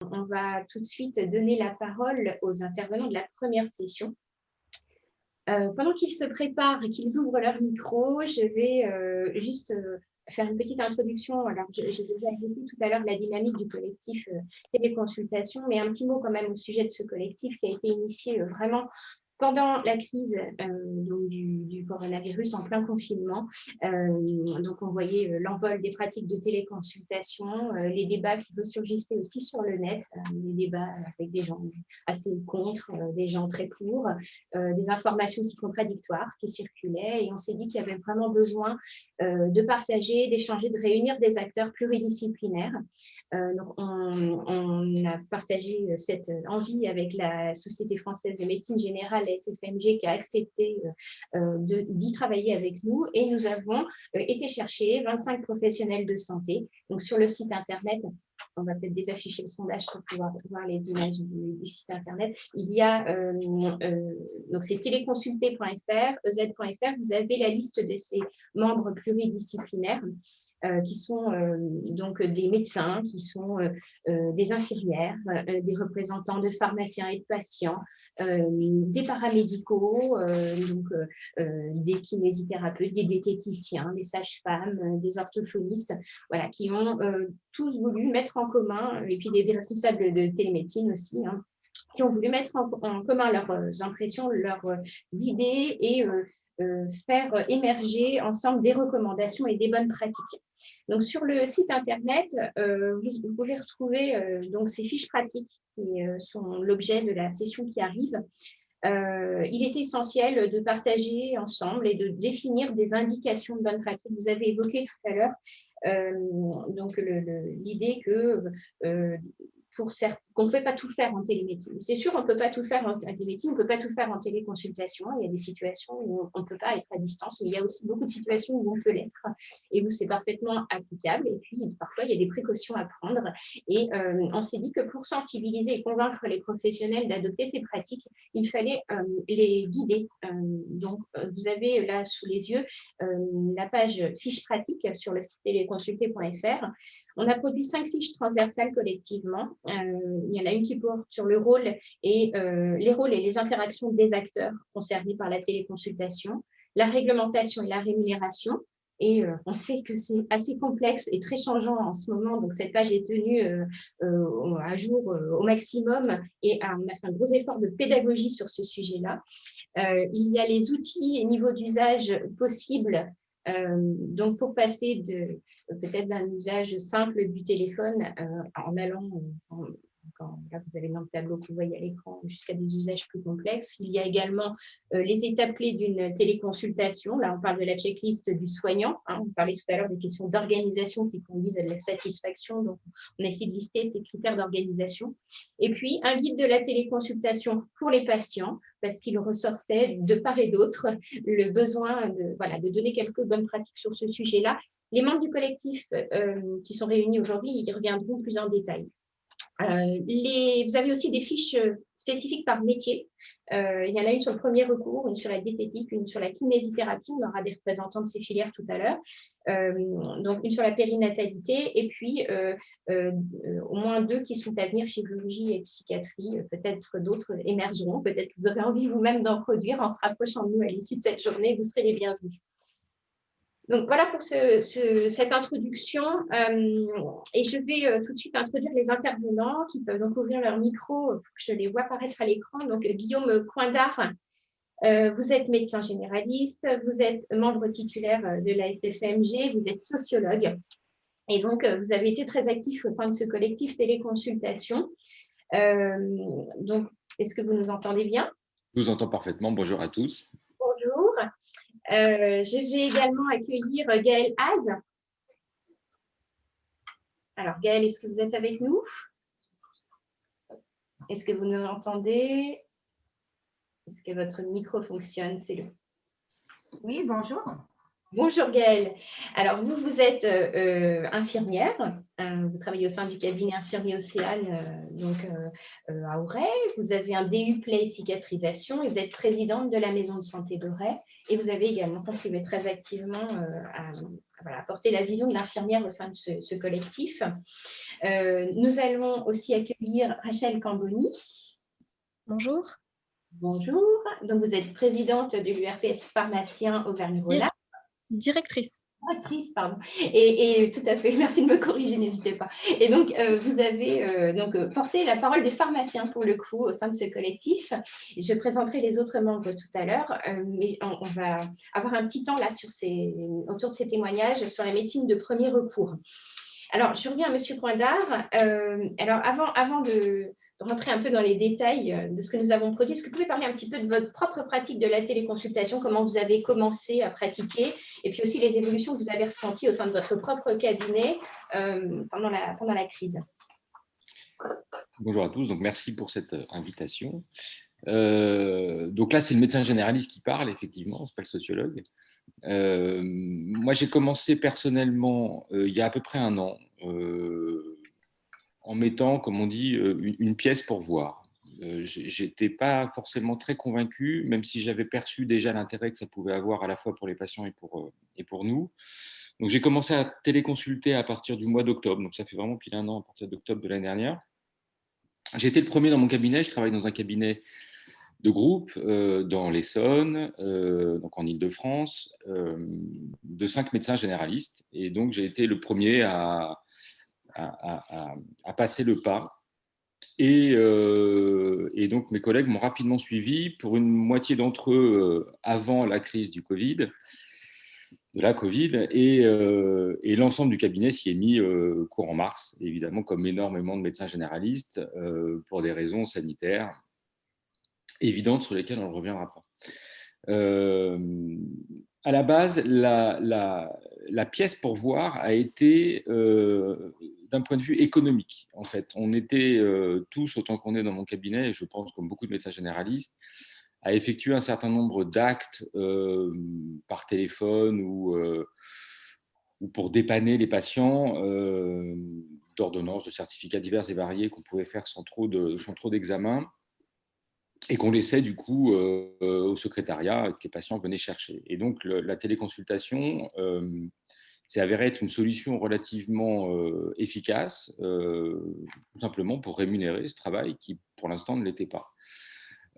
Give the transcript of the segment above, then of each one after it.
On va tout de suite donner la parole aux intervenants de la première session. Pendant qu'ils se préparent et qu'ils ouvrent leur micro, je vais juste faire une petite introduction. Alors, j'ai déjà évoqué tout à l'heure la dynamique du collectif Téléconsultation, mais un petit mot quand même au sujet de ce collectif qui a été initié vraiment pendant la crise donc du coronavirus en plein confinement. Donc, on voyait l'envol des pratiques de téléconsultation, les débats qui ressurgissaient aussi sur le net, des débats avec des gens assez contre, des gens très pour, des informations aussi contradictoires qui circulaient. Et on s'est dit qu'il y avait vraiment besoin de partager, d'échanger, de réunir des acteurs pluridisciplinaires. Donc on a partagé cette envie avec la Société française de médecine générale, la SFMG, qui a accepté d'y travailler avec nous. Et nous avons été chercher 25 professionnels de santé. Donc sur le site internet, on va peut-être désafficher le sondage pour pouvoir voir les images du site internet. Il y a, donc c'est téléconsulté.fr, ez.fr, vous avez la liste de ces membres pluridisciplinaires qui sont donc des médecins, qui sont des infirmières, des représentants de pharmaciens et de patients, des paramédicaux, donc des kinésithérapeutes, des diététiciens, des sages-femmes, des orthophonistes, voilà, qui ont tous voulu mettre en commun, et puis des responsables de télémédecine aussi, hein, qui ont voulu mettre en commun leurs impressions, leurs idées et faire émerger ensemble des recommandations et des bonnes pratiques. Donc, sur le site internet, vous pouvez retrouver donc ces fiches pratiques qui sont l'objet de la session qui arrive. Il est essentiel de partager ensemble et de définir des indications de bonnes pratiques. Vous avez évoqué tout à l'heure donc l'idée que qu'on ne peut pas tout faire en télémédecine. C'est sûr, on ne peut pas tout faire en télémédecine, on ne peut pas tout faire en téléconsultation. Il y a des situations où on ne peut pas être à distance, mais il y a aussi beaucoup de situations où on peut l'être et où c'est parfaitement applicable. Et puis, parfois, il y a des précautions à prendre. Et on s'est dit que pour sensibiliser et convaincre les professionnels d'adopter ces pratiques, il fallait les guider. Donc, vous avez là sous les yeux la page fiche pratique sur le site téléconsulté.fr. On a produit 5 fiches transversales collectivement. Il y en a une qui porte sur le rôle et les rôles et les interactions des acteurs concernés par la téléconsultation, la réglementation et la rémunération. Et on sait que c'est assez complexe et très changeant en ce moment. Donc, cette page est tenue à jour au maximum et on a fait un gros effort de pédagogie sur ce sujet-là. Il y a les outils et niveaux d'usage possibles. Donc, pour passer peut-être d'un usage simple du téléphone en allant là, vous avez dans le tableau que vous voyez à l'écran jusqu'à des usages plus complexes. Il y a également les étapes clés d'une téléconsultation. Là, on parle de la checklist du soignant. Hein. On parlait tout à l'heure des questions d'organisation qui conduisent à de la satisfaction. Donc, on a essayé de lister ces critères d'organisation. Et puis, un guide de la téléconsultation pour les patients, parce qu'il ressortait de part et d'autre le besoin de donner quelques bonnes pratiques sur ce sujet-là. Les membres du collectif qui sont réunis aujourd'hui, ils reviendront plus en détail. Vous avez aussi des fiches spécifiques par métier. Il y en a une sur le premier recours, une sur la diététique, une sur la kinésithérapie. On aura des représentants de ces filières tout à l'heure. Donc, une sur la périnatalité et puis au moins 2 qui sont à venir, chirurgie et psychiatrie. Peut-être d'autres émergeront. Peut-être que vous aurez envie vous-même d'en produire en se rapprochant de nous à l'issue de cette journée. Vous serez les bienvenus. Donc, voilà pour cette introduction. Et je vais tout de suite introduire les intervenants qui peuvent donc ouvrir leur micro pour que je les vois apparaître à l'écran. Donc, Guillaume Coindard, vous êtes médecin généraliste, vous êtes membre titulaire de la SFMG, vous êtes sociologue. Et donc, vous avez été très actif au sein de ce collectif téléconsultation. Donc, est-ce que vous nous entendez bien? Je vous entends parfaitement. Bonjour à tous. Bonjour. Je vais également accueillir Gaëlle Az. Alors, Gaëlle, est-ce que vous êtes avec nous? Est-ce que vous nous entendez? Est-ce que votre micro fonctionne? C'est le... Oui, bonjour. Bonjour Gaëlle. Alors, vous êtes infirmière. Vous travaillez au sein du cabinet infirmier Océane à Auray. Vous avez un DU Play cicatrisation et vous êtes présidente de la maison de santé d'Auray. Et vous avez également contribué très activement voilà, porter la vision de l'infirmière au sein de ce collectif. Nous allons aussi accueillir Rachel Camboni. Bonjour. Bonjour. Donc, vous êtes présidente de l'URPS pharmacien Auvergne-Rhône-Alpes. Directrice. Directrice, pardon. Et tout à fait, merci de me corriger, n'hésitez pas. Et donc, vous avez porté la parole des pharmaciens pour le coup au sein de ce collectif. Je présenterai les autres membres tout à l'heure, mais on va avoir un petit temps là autour de ces témoignages sur la médecine de premier recours. Alors, je reviens à Monsieur Poindard. Alors, avant de rentrer un peu dans les détails de ce que nous avons produit, est-ce que vous pouvez parler un petit peu de votre propre pratique de la téléconsultation, comment vous avez commencé à pratiquer, et puis aussi les évolutions que vous avez ressenties au sein de votre propre cabinet pendant la crise. Bonjour à tous, donc merci pour cette invitation. Donc là, c'est le médecin généraliste qui parle, effectivement, ce n'est pas le sociologue. Moi, j'ai commencé personnellement il y a à peu près un an, en mettant, comme on dit, une pièce pour voir. Je n'étais pas forcément très convaincu, même si j'avais perçu déjà l'intérêt que ça pouvait avoir à la fois pour les patients et pour nous. Donc, j'ai commencé à téléconsulter à partir du mois d'octobre, donc ça fait vraiment pile un an, à partir d'octobre de l'année dernière. J'ai été le premier dans mon cabinet, je travaille dans un cabinet de groupe dans l'Essonne, donc en Île-de-France, de 5 médecins généralistes. Et donc, j'ai été le premier à passer le pas. Et donc, mes collègues m'ont rapidement suivi, pour une moitié d'entre eux avant la crise de la Covid, et l'ensemble du cabinet s'y est mis courant mars, évidemment, comme énormément de médecins généralistes, pour des raisons sanitaires évidentes sur lesquelles on ne reviendra pas. À la base, la pièce pour voir a été d'un point de vue économique. En fait, on était tous, autant qu'on est dans mon cabinet, et je pense comme beaucoup de médecins généralistes, à effectuer un certain nombre d'actes par téléphone ou pour dépanner les patients, d'ordonnances, de certificats divers et variés qu'on pouvait faire sans trop d'examens, et qu'on laissait du coup au secrétariat, que les patients venaient chercher. Et donc la téléconsultation s'est avérée être une solution relativement efficace, tout simplement pour rémunérer ce travail qui, pour l'instant, ne l'était pas.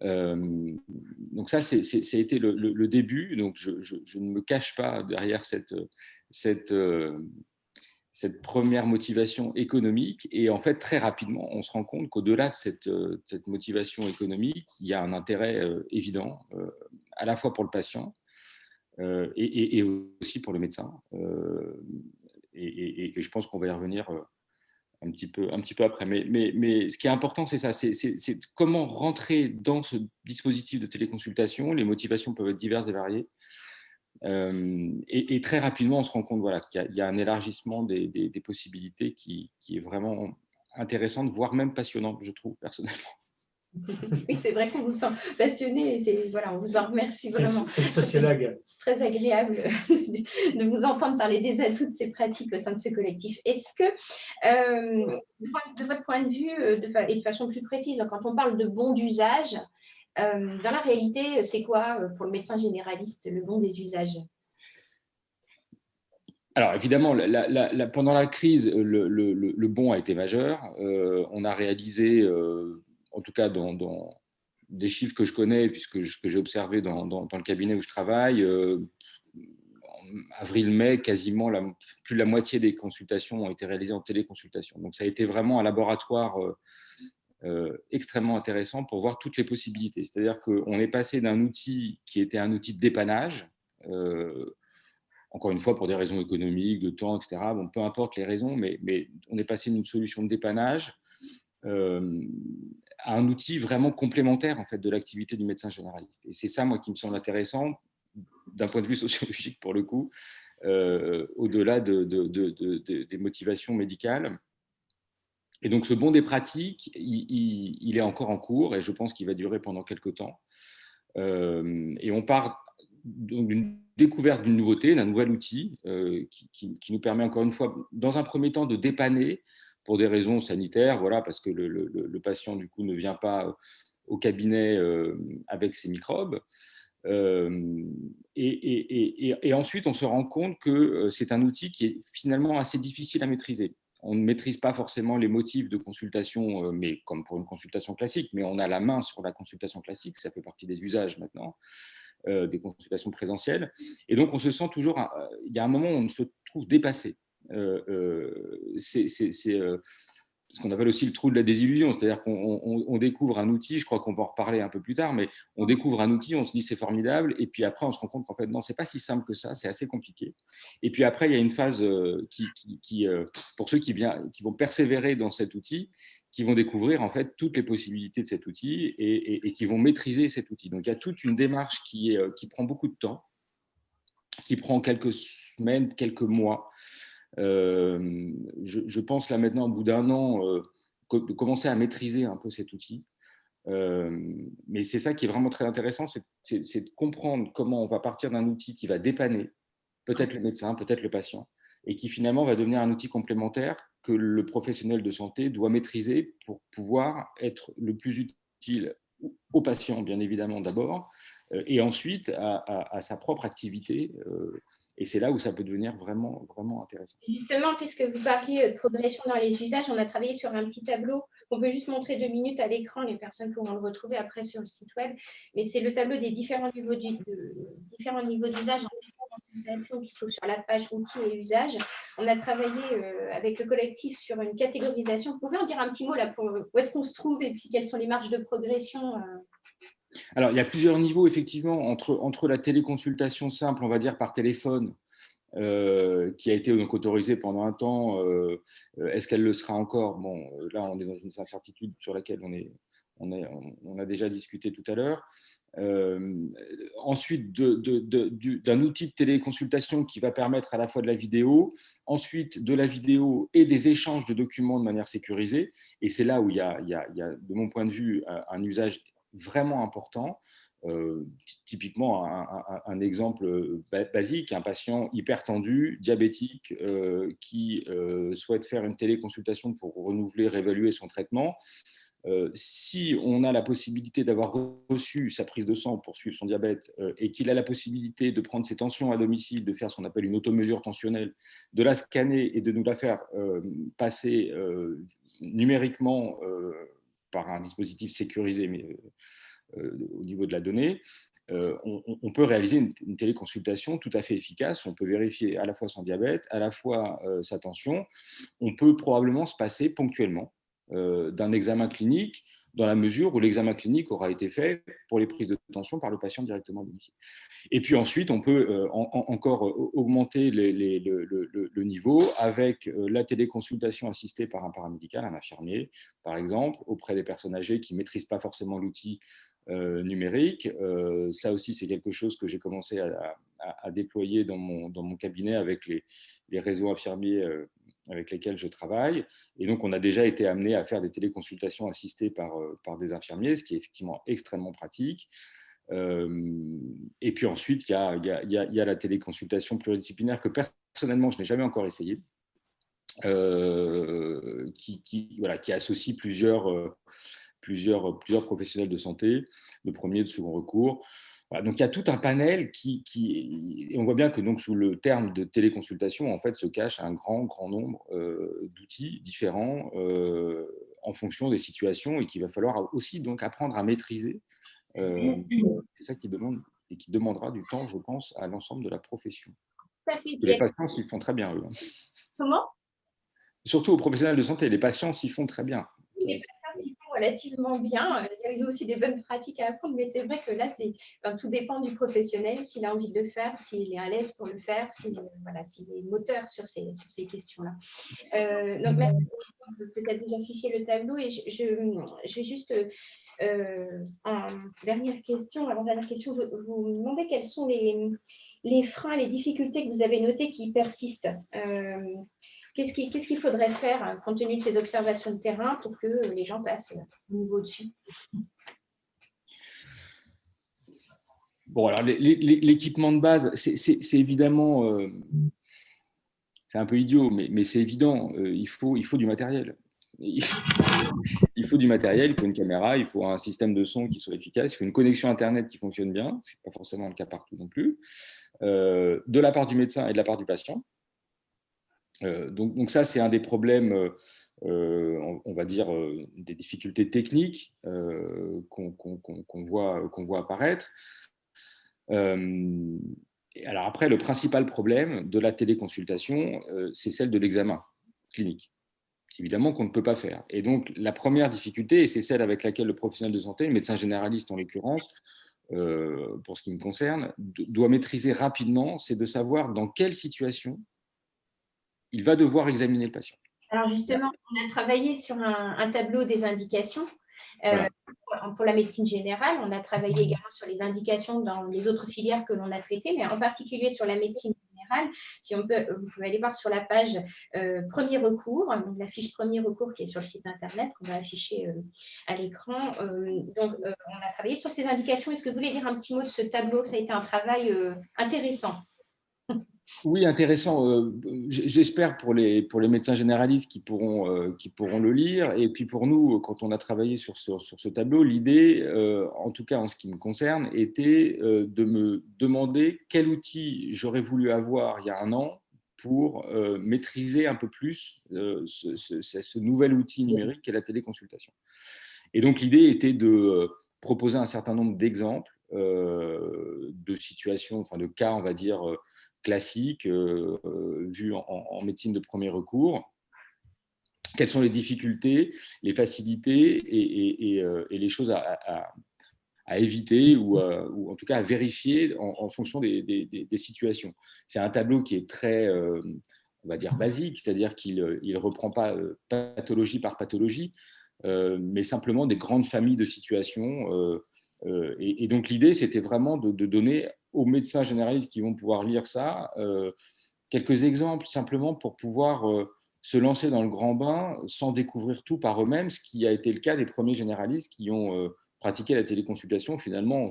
Donc ça a été le début. Donc je ne me cache pas derrière cette première motivation économique. Et en fait, très rapidement, on se rend compte qu'au-delà de cette motivation économique, il y a un intérêt évident, à la fois pour le patient et aussi pour le médecin. Et je pense qu'on va y revenir un petit peu après. Mais ce qui est important, c'est ça, c'est comment rentrer dans ce dispositif de téléconsultation. Les motivations peuvent être diverses et variées. Et très rapidement, on se rend compte qu'il y a un élargissement des possibilités qui est vraiment intéressante, voire même passionnante, je trouve, personnellement. Oui, c'est vrai qu'on vous sent passionné, et on vous en remercie vraiment. C'est le sociologue. C'est très agréable de vous entendre parler des atouts de ces pratiques au sein de ce collectif. Est-ce que, de votre point de vue, et de façon plus précise, quand on parle de bon d'usage, dans la réalité, c'est quoi pour le médecin généraliste le bon des usages? Alors évidemment, pendant la crise, le bon a été majeur. On a réalisé, en tout cas dans des chiffres que je connais, puisque que j'ai observé dans le cabinet où je travaille, en avril-mai, quasiment plus de la moitié des consultations ont été réalisées en téléconsultation. Donc ça a été vraiment un laboratoire extrêmement intéressant pour voir toutes les possibilités. C'est-à-dire qu'on est passé d'un outil qui était un outil de dépannage, encore une fois pour des raisons économiques, de temps, etc. Bon, peu importe les raisons, mais on est passé d'une solution de dépannage à un outil vraiment complémentaire en fait, de l'activité du médecin généraliste. Et c'est ça, moi, qui me semble intéressant d'un point de vue sociologique, pour le coup, au-delà des motivations médicales. Et donc, ce bond des pratiques, il est encore en cours, et je pense qu'il va durer pendant quelques temps. Et on part d'une découverte d'une nouveauté, d'un nouvel outil qui nous permet, encore une fois, dans un premier temps, de dépanner pour des raisons sanitaires, voilà, parce que le patient, du coup, ne vient pas au cabinet avec ses microbes. Et ensuite, on se rend compte que c'est un outil qui est finalement assez difficile à maîtriser. On ne maîtrise pas forcément les motifs de consultation, mais comme pour une consultation classique, mais on a la main sur la consultation classique, ça fait partie des usages maintenant, des consultations présentielles. Et donc, on se sent toujours, il y a un moment où on se trouve dépassé. C'est ce qu'on appelle aussi le trou de la désillusion, c'est-à-dire qu'on découvre un outil, je crois qu'on va en reparler un peu plus tard, mais on découvre un outil, on se dit c'est formidable, et puis après on se rend compte qu'en fait non, c'est pas si simple que ça, c'est assez compliqué. Et puis après il y a une phase pour ceux qui vont persévérer dans cet outil, qui vont découvrir en fait toutes les possibilités de cet outil et qui vont maîtriser cet outil. Donc il y a toute une démarche qui prend beaucoup de temps, qui prend quelques semaines, quelques mois. Je pense là maintenant, au bout d'un an, de commencer à maîtriser un peu cet outil. Mais c'est ça qui est vraiment très intéressant, c'est de comprendre comment on va partir d'un outil qui va dépanner peut-être le médecin, peut-être le patient, et qui finalement va devenir un outil complémentaire que le professionnel de santé doit maîtriser pour pouvoir être le plus utile au patient, bien évidemment d'abord, et ensuite à sa propre activité. Et c'est là où ça peut devenir vraiment, vraiment intéressant. Justement, puisque vous parliez de progression dans les usages, on a travaillé sur un petit tableau qu'on peut juste montrer 2 minutes à l'écran. Les personnes pourront le retrouver après sur le site web. Mais c'est le tableau des différents niveaux d'usage qui se trouve sur la page outils et usages. On a travaillé avec le collectif sur une catégorisation. Vous pouvez en dire un petit mot là pour où est-ce qu'on se trouve et puis quelles sont les marges de progression Alors, il y a plusieurs niveaux, effectivement, entre la téléconsultation simple, on va dire par téléphone, qui a été donc autorisée pendant un temps. Est-ce qu'elle le sera encore? Bon, là, on est dans une incertitude sur laquelle on a déjà discuté tout à l'heure. Ensuite, d'un outil de téléconsultation qui va permettre à la fois de la vidéo, ensuite de la vidéo et des échanges de documents de manière sécurisée. Et c'est là où il y a, de mon point de vue, un usage vraiment important. Typiquement, un exemple basique, un patient hypertendu, diabétique, qui souhaite faire une téléconsultation pour renouveler, réévaluer son traitement. Si on a la possibilité d'avoir reçu sa prise de sang pour suivre son diabète et qu'il a la possibilité de prendre ses tensions à domicile, de faire ce qu'on appelle une automesure tensionnelle, de la scanner et de nous la faire passer numériquement par un dispositif sécurisé, mais au niveau de la donnée, on peut réaliser une téléconsultation tout à fait efficace. On peut vérifier à la fois son diabète, à la fois sa tension. On peut probablement se passer ponctuellement d'un examen clinique dans la mesure où l'examen clinique aura été fait pour les prises de tension par le patient directement à domicile. Et puis ensuite, on peut encore augmenter le niveau avec la téléconsultation assistée par un paramédical, un infirmier, par exemple, auprès des personnes âgées qui ne maîtrisent pas forcément l'outil numérique. Ça aussi, c'est quelque chose que j'ai commencé à déployer dans mon cabinet avec les réseaux infirmiers avec lesquels je travaille. Et donc, on a déjà été amené à faire des téléconsultations assistées par des infirmiers, ce qui est effectivement extrêmement pratique. Et puis ensuite, il y a la téléconsultation pluridisciplinaire que personnellement, je n'ai jamais encore essayé, qui associe plusieurs professionnels de santé, de premier et de second recours. Voilà, donc il y a tout un panel et on voit bien que donc, sous le terme de téléconsultation, en fait, se cache un grand nombre d'outils différents en fonction des situations et qu'il va falloir aussi donc apprendre à maîtriser. C'est ça qui demande et qui demandera du temps, je pense, à l'ensemble de la profession. Les patients s'y font très bien, eux. Comment? Surtout aux professionnels de santé, les patients s'y font très bien. Les patients s'y font relativement bien. Ils ont aussi des bonnes pratiques à apprendre, mais c'est vrai que là, tout dépend du professionnel, s'il a envie de le faire, s'il est à l'aise pour le faire, s'il est moteur sur ces questions-là. Donc, merci. On peut peut-être déjà afficher le tableau et je vais juste, en dernière question, vous me demandez quels sont les freins, les difficultés que vous avez notées qui persistent. Qu'est-ce qu'il faudrait faire compte tenu de ces observations de terrain pour que les gens passent au niveau au-dessus? Bon, alors l'équipement de base, c'est évidemment, c'est un peu idiot, mais c'est évident, il faut du matériel. il faut du matériel, il faut une caméra, il faut un système de son qui soit efficace, il faut une connexion Internet qui fonctionne bien, ce n'est pas forcément le cas partout non plus, de la part du médecin et de la part du patient. Donc ça, c'est un des problèmes, on va dire, des difficultés techniques qu'on voit apparaître. Alors après, le principal problème de la téléconsultation, c'est celle de l'examen clinique. Évidemment qu'on ne peut pas faire. Et donc, la première difficulté, et c'est celle avec laquelle le professionnel de santé, le médecin généraliste en l'occurrence, pour ce qui me concerne, doit maîtriser rapidement, c'est de savoir dans quelle situation il va devoir examiner le patient. Alors justement, on a travaillé sur un tableau des indications. Voilà. Pour la médecine générale, on a travaillé également sur les indications dans les autres filières que l'on a traitées, mais en particulier sur la médecine générale. Si on peut, vous pouvez aller voir sur la page premier recours, donc la fiche premier recours qui est sur le site internet qu'on va afficher à l'écran. Donc, on a travaillé sur ces indications. Est-ce que vous voulez dire un petit mot de ce tableau? Ça a été un travail intéressant. Oui, intéressant. J'espère pour les médecins généralistes qui pourront le lire. Et puis pour nous, quand on a travaillé sur ce tableau, l'idée, en tout cas en ce qui me concerne, était de me demander quel outil j'aurais voulu avoir il y a un an pour maîtriser un peu plus ce nouvel outil numérique qu'est la téléconsultation. Et donc l'idée était de proposer un certain nombre d'exemples de situations, enfin de cas, on va dire, classiques vus en médecine de premier recours. Quelles sont les difficultés, les facilités et les choses à éviter ou en tout cas à vérifier en fonction des situations. C'est un tableau qui est très, on va dire, basique, c'est-à-dire qu'il ne reprend pas pathologie par pathologie, mais simplement des grandes familles de situations. Et donc l'idée, c'était vraiment de donner aux médecins généralistes qui vont pouvoir lire ça quelques exemples simplement pour pouvoir se lancer dans le grand bain sans découvrir tout par eux-mêmes, ce qui a été le cas des premiers généralistes qui ont pratiqué la téléconsultation. Finalement,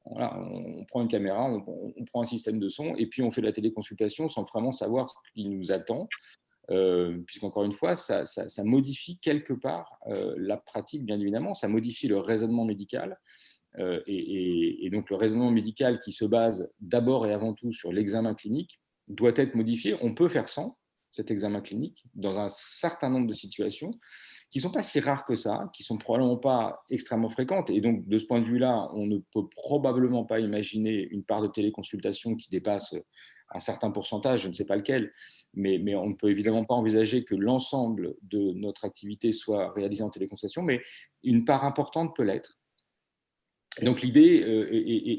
on prend une caméra, on prend un système de son et puis on fait de la téléconsultation sans vraiment savoir ce qui nous attend. Puisqu'encore une fois, ça modifie quelque part la pratique, bien évidemment, ça modifie le raisonnement médical. Et donc le raisonnement médical qui se base d'abord et avant tout sur l'examen clinique doit être modifié. On peut faire sans cet examen clinique dans un certain nombre de situations qui ne sont pas si rares que ça, qui ne sont probablement pas extrêmement fréquentes. Et donc, de ce point de vue-là, on ne peut probablement pas imaginer une part de téléconsultation qui dépasse un certain pourcentage, je ne sais pas lequel, mais on ne peut évidemment pas envisager que l'ensemble de notre activité soit réalisée en téléconsultation, mais une part importante peut l'être. Donc l'idée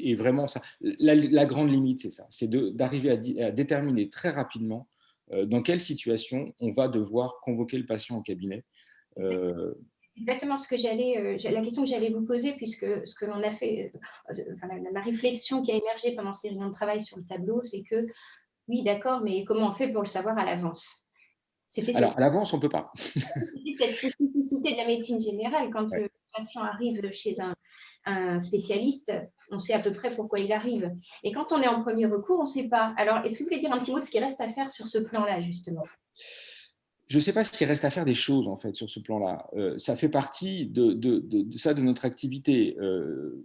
est vraiment ça. La grande limite, c'est ça, c'est d'arriver à déterminer très rapidement dans quelle situation on va devoir convoquer le patient au cabinet. Exactement ce que la question que j'allais vous poser, puisque ce que l'on a fait, enfin, la réflexion qui a émergé pendant ces réunions de travail sur le tableau, c'est que oui, d'accord, mais comment on fait pour le savoir à l'avance? Alors, à l'avance, on ne peut pas. C'était cette spécificité de la médecine générale. Quand le patient arrive chez un spécialiste, on sait à peu près pourquoi il arrive. Et quand on est en premier recours, on ne sait pas. Alors, est-ce que vous voulez dire un petit mot de ce qui reste à faire sur ce plan-là, justement? Je ne sais pas s'il reste à faire des choses, en fait, sur ce plan-là. Ça fait partie de notre activité.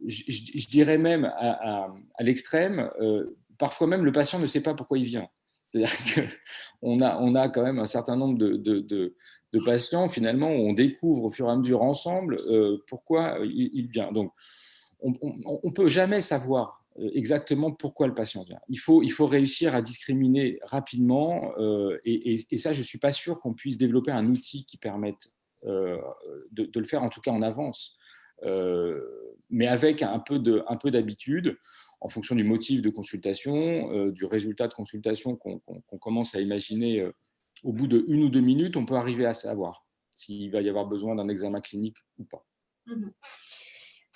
Je dirais même à l'extrême, parfois même, le patient ne sait pas pourquoi il vient. C'est-à-dire qu'on a quand même un certain nombre de patients, finalement, où on découvre au fur et à mesure ensemble pourquoi il vient. Donc, on ne peut jamais savoir exactement pourquoi le patient vient. Il faut réussir à discriminer rapidement et ça, je ne suis pas sûr qu'on puisse développer un outil qui permette de le faire, en tout cas en avance, mais avec un peu d'habitude, en fonction du motif de consultation, du résultat de consultation qu'on commence à imaginer au bout de 1 ou 2 minutes, on peut arriver à savoir s'il va y avoir besoin d'un examen clinique ou pas. Mmh.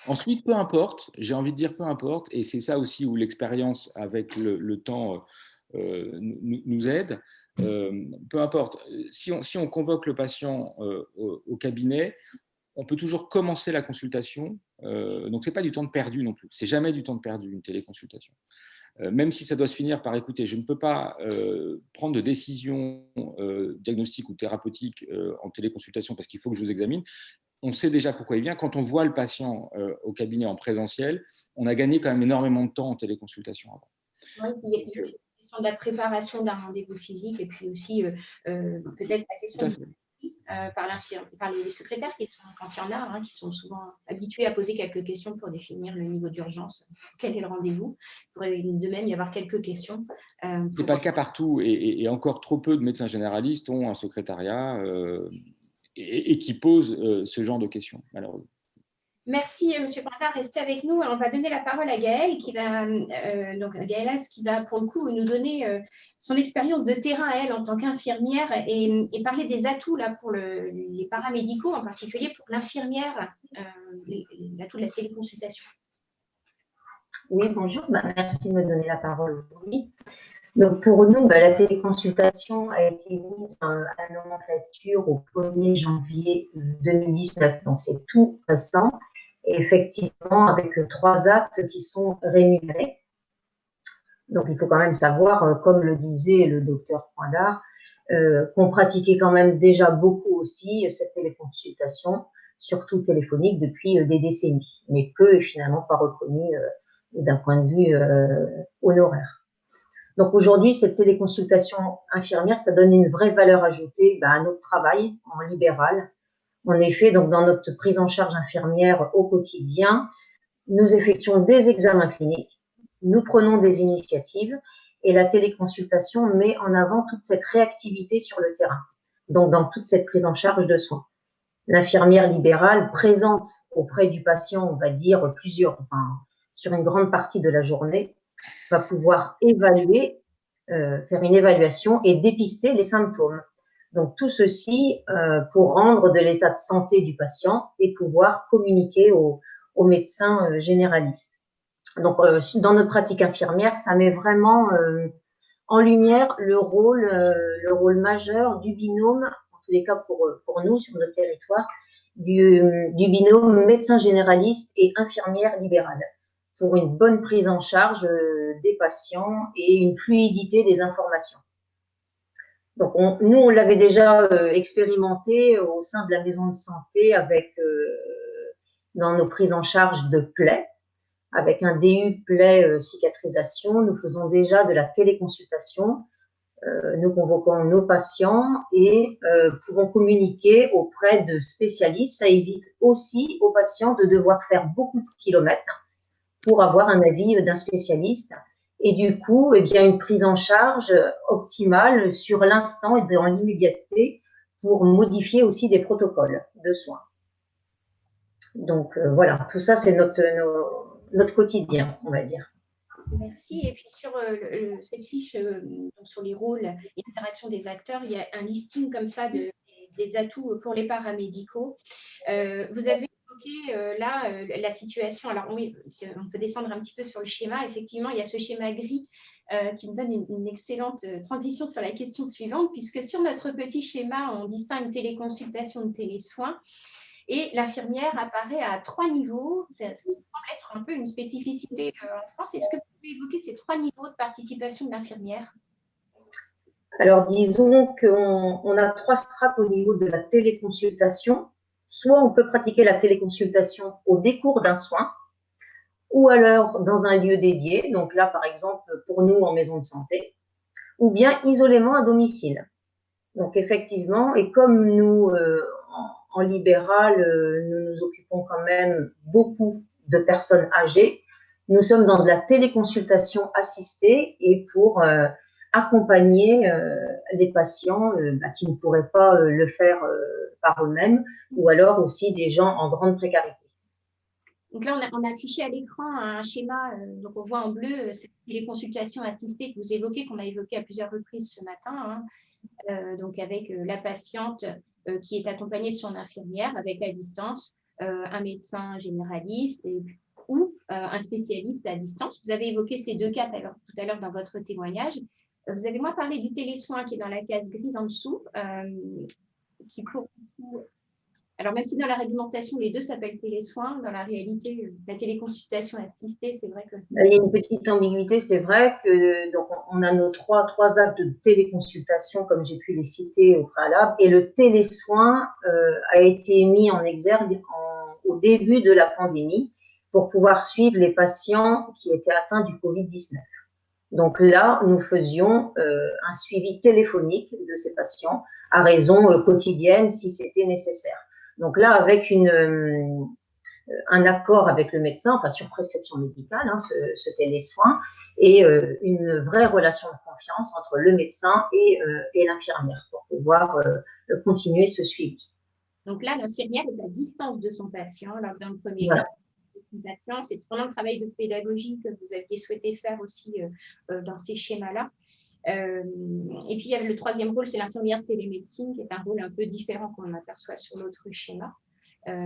Ensuite, peu importe, j'ai envie de dire peu importe, et c'est ça aussi où l'expérience avec le temps nous aide. Peu importe, si on convoque le patient au cabinet, on peut toujours commencer la consultation. Donc, ce n'est pas du temps de perdu non plus. C'est jamais du temps de perdu, une téléconsultation. même si ça doit se finir par écouter, je ne peux pas prendre de décision diagnostique ou thérapeutique en téléconsultation parce qu'il faut que je vous examine. On sait déjà pourquoi il vient. Quand on voit le patient au cabinet en présentiel, on a gagné quand même énormément de temps en téléconsultation avant. Oui, il y a la question de la préparation d'un rendez-vous physique et puis aussi peut-être la question par les secrétaires qui sont, quand il y en a, hein, qui sont souvent habitués à poser quelques questions pour définir le niveau d'urgence. Quel est le rendez-vous? Il pourrait de même y avoir quelques questions. Ce n'est pas le cas partout et encore trop peu de médecins généralistes ont un secrétariat et qui posent ce genre de questions, malheureusement. Merci, M. Quentin. Restez avec nous. On va donner la parole à Gaëlle, Gaëlle, qui va pour le coup nous donner son expérience de terrain à elle en tant qu'infirmière et parler des atouts là, pour les paramédicaux, en particulier pour l'infirmière, l'atout de la téléconsultation. Oui, bonjour. Merci de me donner la parole aujourd'hui. Donc pour nous, la téléconsultation a été mise à la nomenclature au 1er janvier 2019. Donc c'est tout récent. Et effectivement, avec 3 actes qui sont rémunérés. Donc, il faut quand même savoir, comme le disait le docteur Poindard, qu'on pratiquait quand même déjà beaucoup aussi cette téléconsultation, surtout téléphonique, depuis des décennies, mais peu et finalement pas reconnue d'un point de vue honoraire. Donc, aujourd'hui, cette téléconsultation infirmière, ça donne une vraie valeur ajoutée à notre travail en libéral. En effet, donc dans notre prise en charge infirmière au quotidien, nous effectuons des examens cliniques, nous prenons des initiatives et la téléconsultation met en avant toute cette réactivité sur le terrain, donc dans toute cette prise en charge de soins. L'infirmière libérale présente auprès du patient, on va dire sur une grande partie de la journée, va pouvoir évaluer, faire une évaluation et dépister les symptômes. Donc tout ceci pour rendre de l'état de santé du patient et pouvoir communiquer aux médecins généralistes. Donc dans notre pratique infirmière, ça met vraiment en lumière le rôle majeur du binôme, en tous les cas pour nous sur notre territoire, du binôme médecin généraliste et infirmière libérale pour une bonne prise en charge des patients et une fluidité des informations. Donc, nous, on l'avait déjà expérimenté au sein de la maison de santé dans nos prises en charge de plaies. Avec un DU plaie cicatrisation, nous faisons déjà de la téléconsultation. Nous convoquons nos patients et pouvons communiquer auprès de spécialistes. Ça évite aussi aux patients de devoir faire beaucoup de kilomètres pour avoir un avis d'un spécialiste. Et du coup, une prise en charge optimale sur l'instant et dans l'immédiateté pour modifier aussi des protocoles de soins. Donc voilà, tout ça, c'est notre quotidien, on va dire. Merci. Et puis sur cette fiche, sur les rôles et interactions des acteurs, il y a un listing comme ça des atouts pour les paramédicaux. Vous avez évoqué la situation. Alors oui, on peut descendre un petit peu sur le schéma. Effectivement, il y a ce schéma gris qui me donne une excellente transition sur la question suivante, puisque sur notre petit schéma, on distingue téléconsultation de télésoins. Et l'infirmière apparaît à 3 niveaux, ce qui semble être un peu une spécificité en France. Est-ce que vous pouvez évoquer ces 3 niveaux de participation de l'infirmière? Alors, disons qu'on a 3 strates au niveau de la téléconsultation. Soit on peut pratiquer la téléconsultation au décours d'un soin, ou alors dans un lieu dédié, donc là, par exemple, pour nous, en maison de santé, ou bien isolément à domicile. Donc, effectivement, et comme nous, en libéral, nous nous occupons quand même beaucoup de personnes âgées, nous sommes dans de la téléconsultation assistée et pour accompagner les patients qui ne pourraient pas le faire par eux-mêmes ou alors aussi des gens en grande précarité. Donc là, on a affiché à l'écran un schéma, donc on voit en bleu les consultations assistées que vous évoquez, qu'on a évoquées à plusieurs reprises ce matin, donc avec la patiente qui est accompagnée de son infirmière avec à distance un médecin généraliste ou un spécialiste à distance. Vous avez évoqué ces 2 cas tout à l'heure dans votre témoignage. Vous avez moins parlé du télésoin qui est dans la case grise en dessous, qui pour Alors, même si dans la réglementation, les deux s'appellent télésoins, dans la réalité, la téléconsultation assistée, c'est vrai que… Il y a une petite ambiguïté, c'est vrai que donc on a nos trois actes de téléconsultation, comme j'ai pu les citer au préalable, et le télésoin a été mis en exergue au début de la pandémie pour pouvoir suivre les patients qui étaient atteints du Covid-19. Donc là, nous faisions un suivi téléphonique de ces patients à raison quotidienne si c'était nécessaire. Donc là, avec un accord avec le médecin, enfin sur prescription médicale, hein, ce télésoin, et une vraie relation de confiance entre le médecin et l'infirmière pour pouvoir continuer ce suivi. Donc là, l'infirmière est à distance de son patient lors d'un premier Voilà. cas. C'est vraiment le travail de pédagogie que vous aviez souhaité faire aussi dans ces schémas-là. Et puis, il y avait le troisième rôle, c'est l'infirmière de télémédecine, qui est un rôle un peu différent qu'on aperçoit sur l'autre schéma,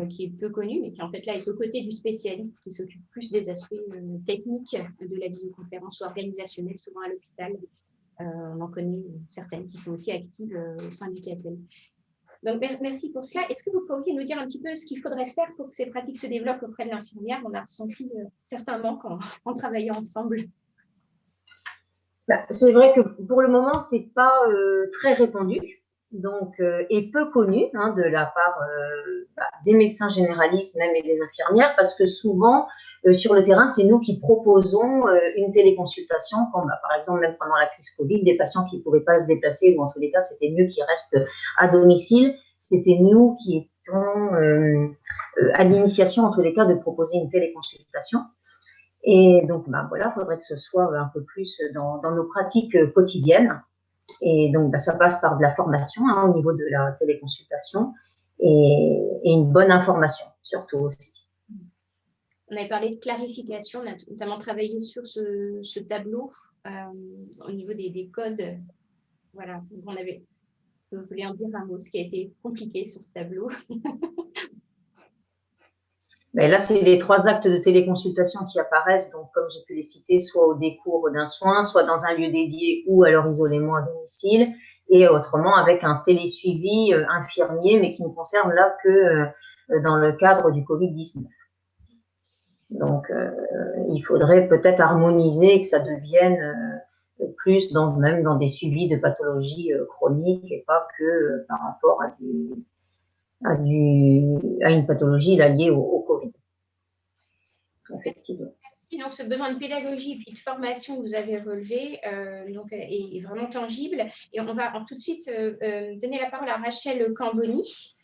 qui est peu connu, mais qui en fait là est aux côtés du spécialiste qui s'occupe plus des aspects techniques de la visioconférence ou organisationnelle, souvent à l'hôpital. On en connaît certaines qui sont aussi actives au sein du CATEL. Donc, merci pour cela. Est-ce que vous pourriez nous dire un petit peu ce qu'il faudrait faire pour que ces pratiques se développent auprès de l'infirmière? On a ressenti certains manques en travaillant ensemble. C'est vrai que pour le moment, ce n'est pas très répandu donc, et peu connu hein, de la part des médecins généralistes même et des infirmières, parce que souvent, sur le terrain, c'est nous qui proposons une téléconsultation, comme par exemple même pendant la crise Covid, des patients qui ne pouvaient pas se déplacer, ou en tous les cas, c'était mieux qu'ils restent à domicile. C'était nous qui étions à l'initiation, en tous les cas, de proposer une téléconsultation. Et donc, voilà, il faudrait que ce soit un peu plus dans nos pratiques quotidiennes. Et donc, ça passe par de la formation hein, au niveau de la téléconsultation et une bonne information, surtout aussi. On avait parlé de clarification, on a notamment travaillé sur ce tableau au niveau des codes. Voilà, donc je voulais en dire un mot, ce qui a été compliqué sur ce tableau. Mais là, c'est les 3 actes de téléconsultation qui apparaissent, donc comme j'ai pu les citer, soit au décours d'un soin, soit dans un lieu dédié ou alors isolément à domicile, et autrement avec un télésuivi infirmier, mais qui ne concerne là que dans le cadre du Covid-19. Donc, il faudrait peut-être harmoniser, que ça devienne plus même dans des suivis de pathologies chroniques et pas que par rapport à une pathologie liée au Covid. Effectivement. Merci. Donc, ce besoin de pédagogie et puis de formation que vous avez relevé est vraiment tangible. Et on va tout de suite donner la parole à Rachel Camboni.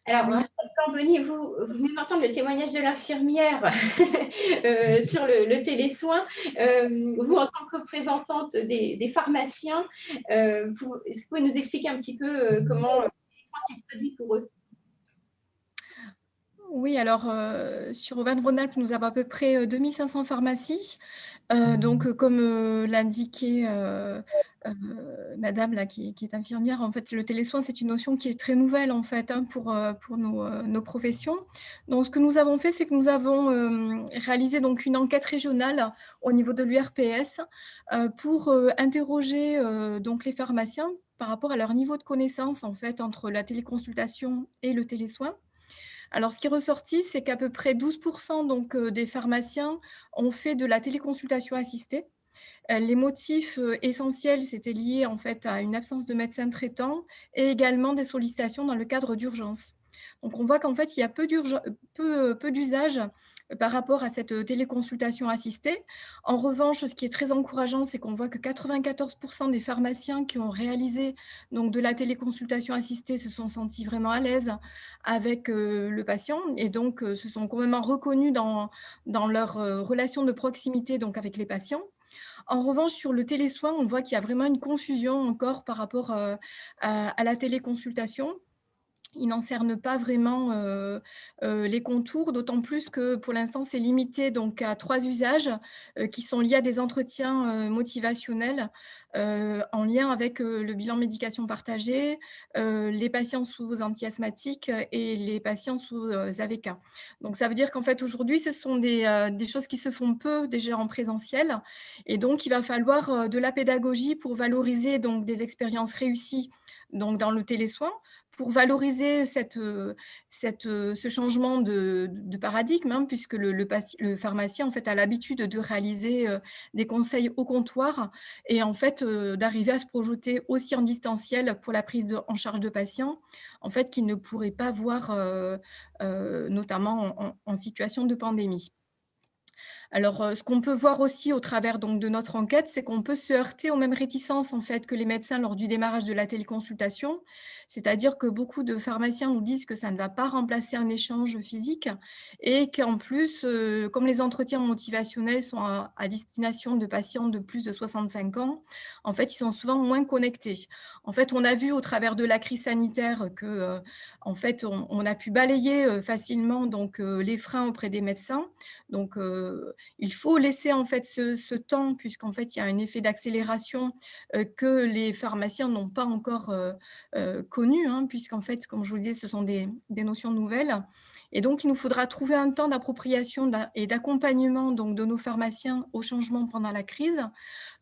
Alors, Rachel Camboni, vous venez d'entendre le témoignage de l'infirmière sur le télésoin. Vous, en tant que représentante des pharmaciens, est-ce que vous pouvez nous expliquer un petit peu comment le télésoin s'est traduit pour eux? Oui, alors sur Auvergne-Rhône-Alpes, nous avons à peu près 2500 pharmacies. Donc, comme l'indiquait madame là, qui est infirmière, en fait, le télésoin, c'est une notion qui est très nouvelle en fait hein, pour nos professions. Donc, ce que nous avons fait, c'est que nous avons réalisé donc une enquête régionale au niveau de l'URPS pour interroger donc les pharmaciens par rapport à leur niveau de connaissance en fait entre la téléconsultation et le télésoin. Alors, ce qui est ressorti, c'est qu'à peu près 12% donc, des pharmaciens ont fait de la téléconsultation assistée. Les motifs essentiels, c'était lié en fait à une absence de médecin traitant et également des sollicitations dans le cadre d'urgence. Donc, on voit qu'en fait, il y a peu d'usage par rapport à cette téléconsultation assistée. En revanche, ce qui est très encourageant, c'est qu'on voit que 94% des pharmaciens qui ont réalisé donc, de la téléconsultation assistée se sont sentis vraiment à l'aise avec le patient et donc se sont complètement reconnus dans leur relation de proximité donc, avec les patients. En revanche, sur le télésoin, on voit qu'il y a vraiment une confusion encore par rapport à la téléconsultation. Il n'en cerne pas vraiment les contours, d'autant plus que pour l'instant, c'est limité donc, à 3 usages qui sont liés à des entretiens motivationnels en lien avec le bilan médication partagée, les patients sous antiasthmatiques et les patients sous AVK. Donc, ça veut dire qu'en fait, aujourd'hui, ce sont des choses qui se font peu déjà en présentiel. Et donc, il va falloir de la pédagogie pour valoriser donc, des expériences réussies donc, dans le télésoin, pour valoriser ce changement de paradigme, hein, puisque le pharmacien en fait, a l'habitude de réaliser des conseils au comptoir et en fait, d'arriver à se projeter aussi en distanciel pour la prise en charge de patients, en fait, qu'ils ne pourraient pas voir, notamment en situation de pandémie. Alors, ce qu'on peut voir aussi au travers donc de notre enquête, c'est qu'on peut se heurter aux mêmes réticences en fait que les médecins lors du démarrage de la téléconsultation. C'est-à-dire que beaucoup de pharmaciens nous disent que ça ne va pas remplacer un échange physique et qu'en plus, comme les entretiens motivationnels sont à destination de patients de plus de 65 ans, en fait, ils sont souvent moins connectés. En fait, on a vu au travers de la crise sanitaire que, en fait, on a pu balayer, facilement donc, les freins auprès des médecins. Donc, il faut laisser en fait ce temps puisqu'en fait il y a un effet d'accélération que les pharmaciens n'ont pas encore connu, hein, puisqu'en fait, comme je vous le disais, ce sont des notions nouvelles. Et donc, il nous faudra trouver un temps d'appropriation et d'accompagnement donc de nos pharmaciens au changement pendant la crise,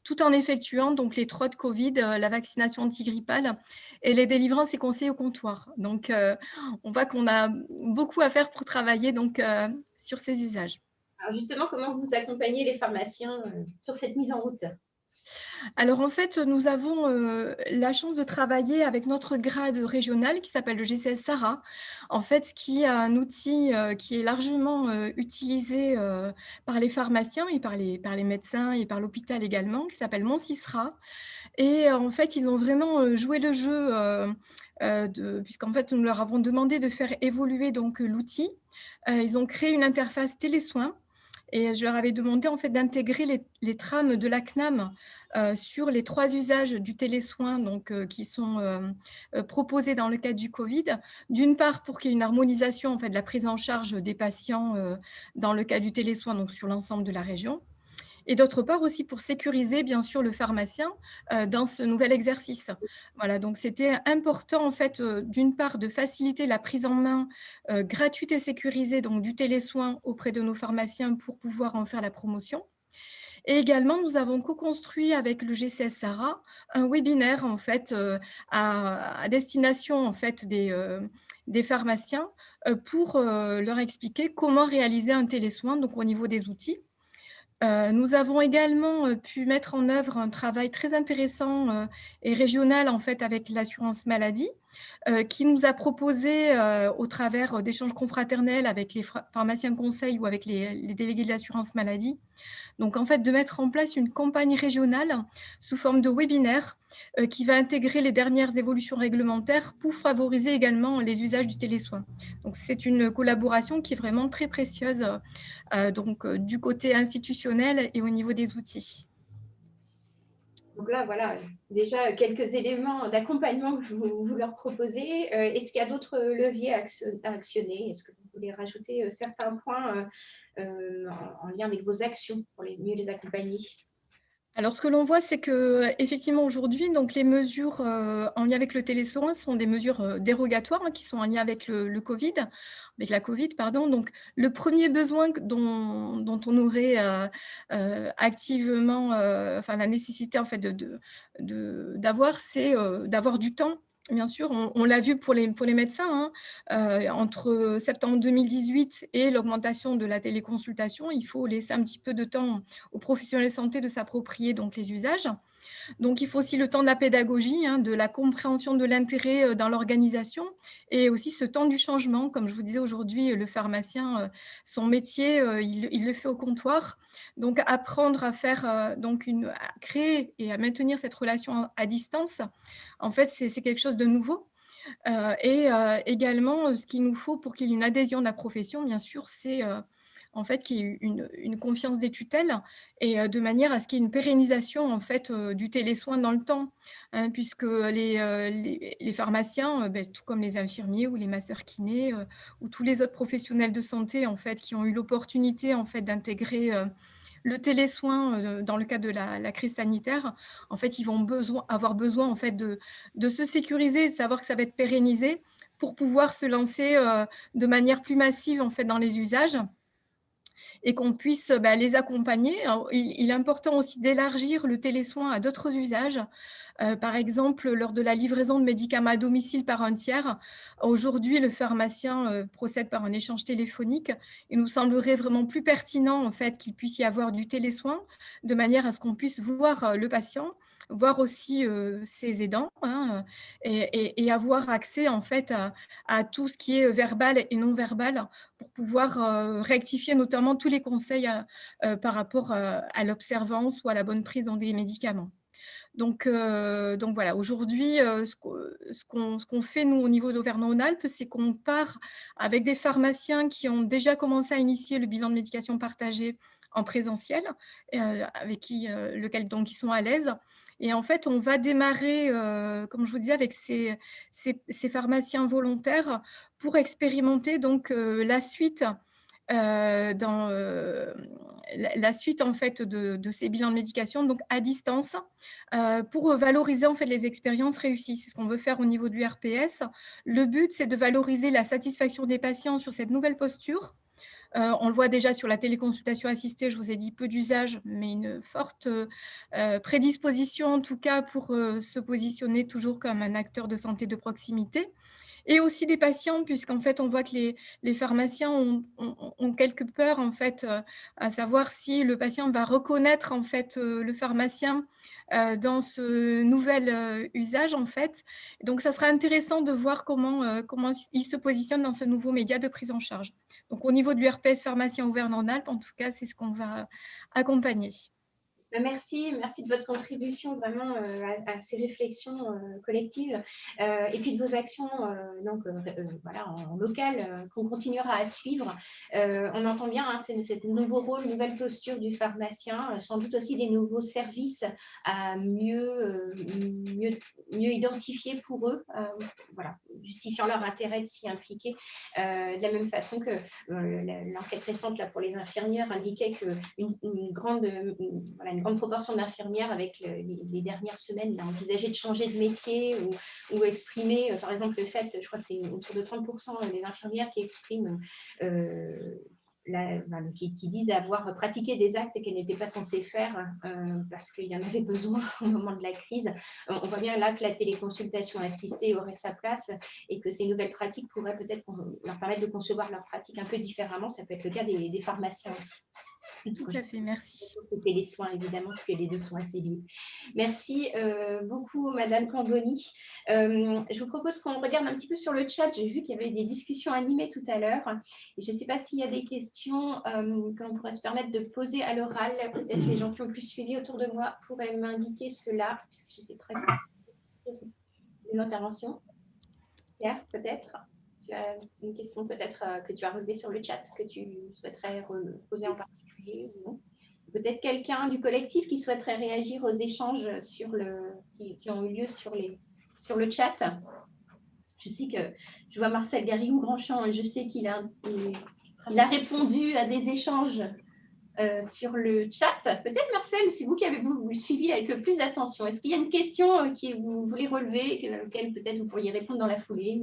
tout en effectuant donc les trots de Covid, la vaccination antigrippale et les délivrances et conseils au comptoir. Donc, on voit qu'on a beaucoup à faire pour travailler donc sur ces usages. Alors justement, comment vous accompagnez les pharmaciens sur cette mise en route? Alors en fait, nous avons, la chance de travailler avec notre grade régional qui s'appelle le GCS Sara. En fait, qui est un outil, qui est largement, utilisé, par les pharmaciens et par les médecins et par l'hôpital également, qui s'appelle Mon Sisra. Et en fait, ils ont vraiment, joué le jeu, puisqu'en fait, nous leur avons demandé de faire évoluer donc, l'outil. Ils ont créé une interface télésoin et je leur avais demandé en fait d'intégrer les trames de la CNAM, sur les 3 usages du télésoin donc, qui sont, proposés dans le cadre du Covid. D'une part, pour qu'il y ait une harmonisation en fait de la prise en charge des patients, dans le cas du télésoin, donc sur l'ensemble de la région. Et d'autre part aussi pour sécuriser bien sûr le pharmacien, dans ce nouvel exercice. Voilà, donc c'était important en fait, d'une part de faciliter la prise en main, gratuite et sécurisée donc du télésoin auprès de nos pharmaciens pour pouvoir en faire la promotion. Et également nous avons co-construit avec le GCS Sara un webinaire en fait, à destination en fait des pharmaciens, pour, leur expliquer comment réaliser un télésoin donc au niveau des outils. Nous avons également, pu mettre en œuvre un travail très intéressant, et régional en fait avec l'assurance maladie, qui nous a proposé, au travers, d'échanges confraternels avec les pharmaciens conseils ou avec les délégués de l'assurance maladie, donc en fait, de mettre en place une campagne régionale sous forme de webinaire, qui va intégrer les dernières évolutions réglementaires pour favoriser également les usages du télésoin. Donc c'est une collaboration qui est vraiment très précieuse, donc du côté institutionnel et au niveau des outils. Donc là, voilà, déjà quelques éléments d'accompagnement que vous leur proposez. Est-ce qu'il y a d'autres leviers à actionner? Est-ce que vous voulez rajouter certains points en lien avec vos actions pour mieux les accompagner? Alors, ce que l'on voit, c'est qu'effectivement, aujourd'hui, donc les mesures, en lien avec le télésoin sont des mesures, dérogatoires, hein, qui sont en lien avec le Covid, avec la Covid, pardon. Donc, le premier besoin dont on aurait, activement, enfin la nécessité en fait d'avoir, c'est, d'avoir du temps. Bien sûr, on l'a vu pour les médecins, hein, entre septembre 2018 et l'augmentation de la téléconsultation, il faut laisser un petit peu de temps aux professionnels de santé de s'approprier donc les usages. Donc il faut aussi le temps de la pédagogie, hein, de la compréhension de l'intérêt, dans l'organisation et aussi ce temps du changement. Comme je vous disais aujourd'hui, le pharmacien, son métier, il le fait au comptoir. Donc apprendre à faire, donc à créer et à maintenir cette relation à distance, en fait, c'est quelque chose de nouveau. Et également, ce qu'il nous faut pour qu'il y ait une adhésion de la profession, bien sûr, c'est, en fait, qu'il y ait une confiance des tutelles et de manière à ce qu'il y ait une pérennisation, en fait, du télésoin dans le temps, hein, puisque les pharmaciens, tout comme les infirmiers ou les masseurs kinés, ou tous les autres professionnels de santé, en fait, qui ont eu l'opportunité, en fait, d'intégrer, le télésoin, dans le cadre de la crise sanitaire, en fait, ils vont avoir besoin en fait de se sécuriser, de savoir que ça va être pérennisé pour pouvoir se lancer, de manière plus massive en fait dans les usages. et qu'on puisse les accompagner. Alors, il est important aussi d'élargir le télésoin à d'autres usages. Par exemple, lors de la livraison de médicaments à domicile par un tiers, aujourd'hui, le pharmacien procède par un échange téléphonique. Il nous semblerait vraiment plus pertinent en fait, qu'il puisse y avoir du télésoin, de manière à ce qu'on puisse voir le patient, voir aussi ses aidants, hein, et avoir accès en fait à tout ce qui est verbal et non verbal pour pouvoir rectifier notamment tous les conseils par rapport à l'observance ou à la bonne prise des médicaments. Donc voilà, aujourd'hui, ce qu'on fait, nous, au niveau d'Auvergne-Rhône-Alpes, c'est qu'on part avec des pharmaciens qui ont déjà commencé à initier le bilan de médication partagé en présentiel, avec lequel donc ils sont à l'aise. Et en fait, on va démarrer, comme je vous disais, avec ces pharmaciens volontaires pour expérimenter donc la suite la suite en fait de ces bilans de médication, donc à distance, pour valoriser en fait les expériences réussies. C'est ce qu'on veut faire au niveau du RPS. Le but, c'est de valoriser la satisfaction des patients sur cette nouvelle posture. On le voit déjà sur la téléconsultation assistée, je vous ai dit peu d'usage, mais une forte prédisposition en tout cas pour se positionner toujours comme un acteur de santé de proximité. Et aussi des patients, puisqu'en fait, on voit que les pharmaciens ont quelque peur, en fait, à savoir si le patient va reconnaître, en fait, le pharmacien dans ce nouvel usage, en fait. Donc, ça sera intéressant de voir comment il se positionne dans ce nouveau média de prise en charge. Donc, au niveau du RPS pharmacien Auvergne-Rhône-Alpes, en tout cas, c'est ce qu'on va accompagner. Merci de votre contribution vraiment à ces réflexions collectives et puis de vos actions voilà, en local qu'on continuera à suivre. On entend bien hein, ce nouveau rôle, nouvelle posture du pharmacien, sans doute aussi des nouveaux services à mieux identifier pour eux, voilà, justifiant leur intérêt de s'y impliquer. De la même façon que l'enquête récente là, pour les infirmières indiquait qu'une grande proportion d'infirmières avec les dernières semaines là, envisageaient de changer de métier ou exprimer, par exemple, le fait, je crois que c'est autour de 30% des infirmières qui expriment qui disent avoir pratiqué des actes qu'elles n'étaient pas censées faire parce qu'il y en avait besoin au moment de la crise. On voit bien là que la téléconsultation assistée aurait sa place et que ces nouvelles pratiques pourraient peut-être leur permettre de concevoir leurs pratiques un peu différemment. Ça peut être le cas des pharmaciens aussi. Tout à fait, merci. C'était les soins, évidemment, parce que les deux sont assez liés. Merci beaucoup, Madame Camboni. Je vous propose qu'on regarde un petit peu sur le chat. J'ai vu qu'il y avait des discussions animées tout à l'heure. Je ne sais pas s'il y a des questions que l'on pourrait se permettre de poser à l'oral. Peut-être les gens qui ont plus suivi autour de moi pourraient m'indiquer cela, puisque j'étais très une intervention. Pierre, peut-être tu as une question peut-être que tu as relevée sur le chat, que tu souhaiterais poser en particulier ou non. Peut-être quelqu'un du collectif qui souhaiterait réagir aux échanges qui ont eu lieu sur le chat. Je sais que je vois Marcel Garrigou-Grandchamp et je sais qu'il a répondu à des échanges sur le chat. Peut-être Marcel, c'est vous qui avez suivi avec le plus d'attention. Est-ce qu'il y a une question que vous voulez relever, auquel peut-être vous pourriez répondre dans la foulée?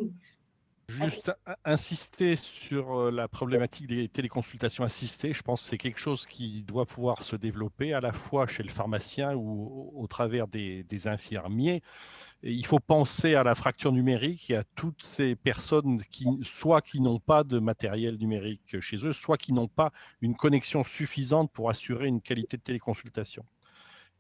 Juste insister sur la problématique des téléconsultations assistées. Je pense que c'est quelque chose qui doit pouvoir se développer à la fois chez le pharmacien ou au travers des infirmiers. Et il faut penser à la fracture numérique et à toutes ces personnes qui n'ont pas de matériel numérique chez eux, soit qui n'ont pas une connexion suffisante pour assurer une qualité de téléconsultation.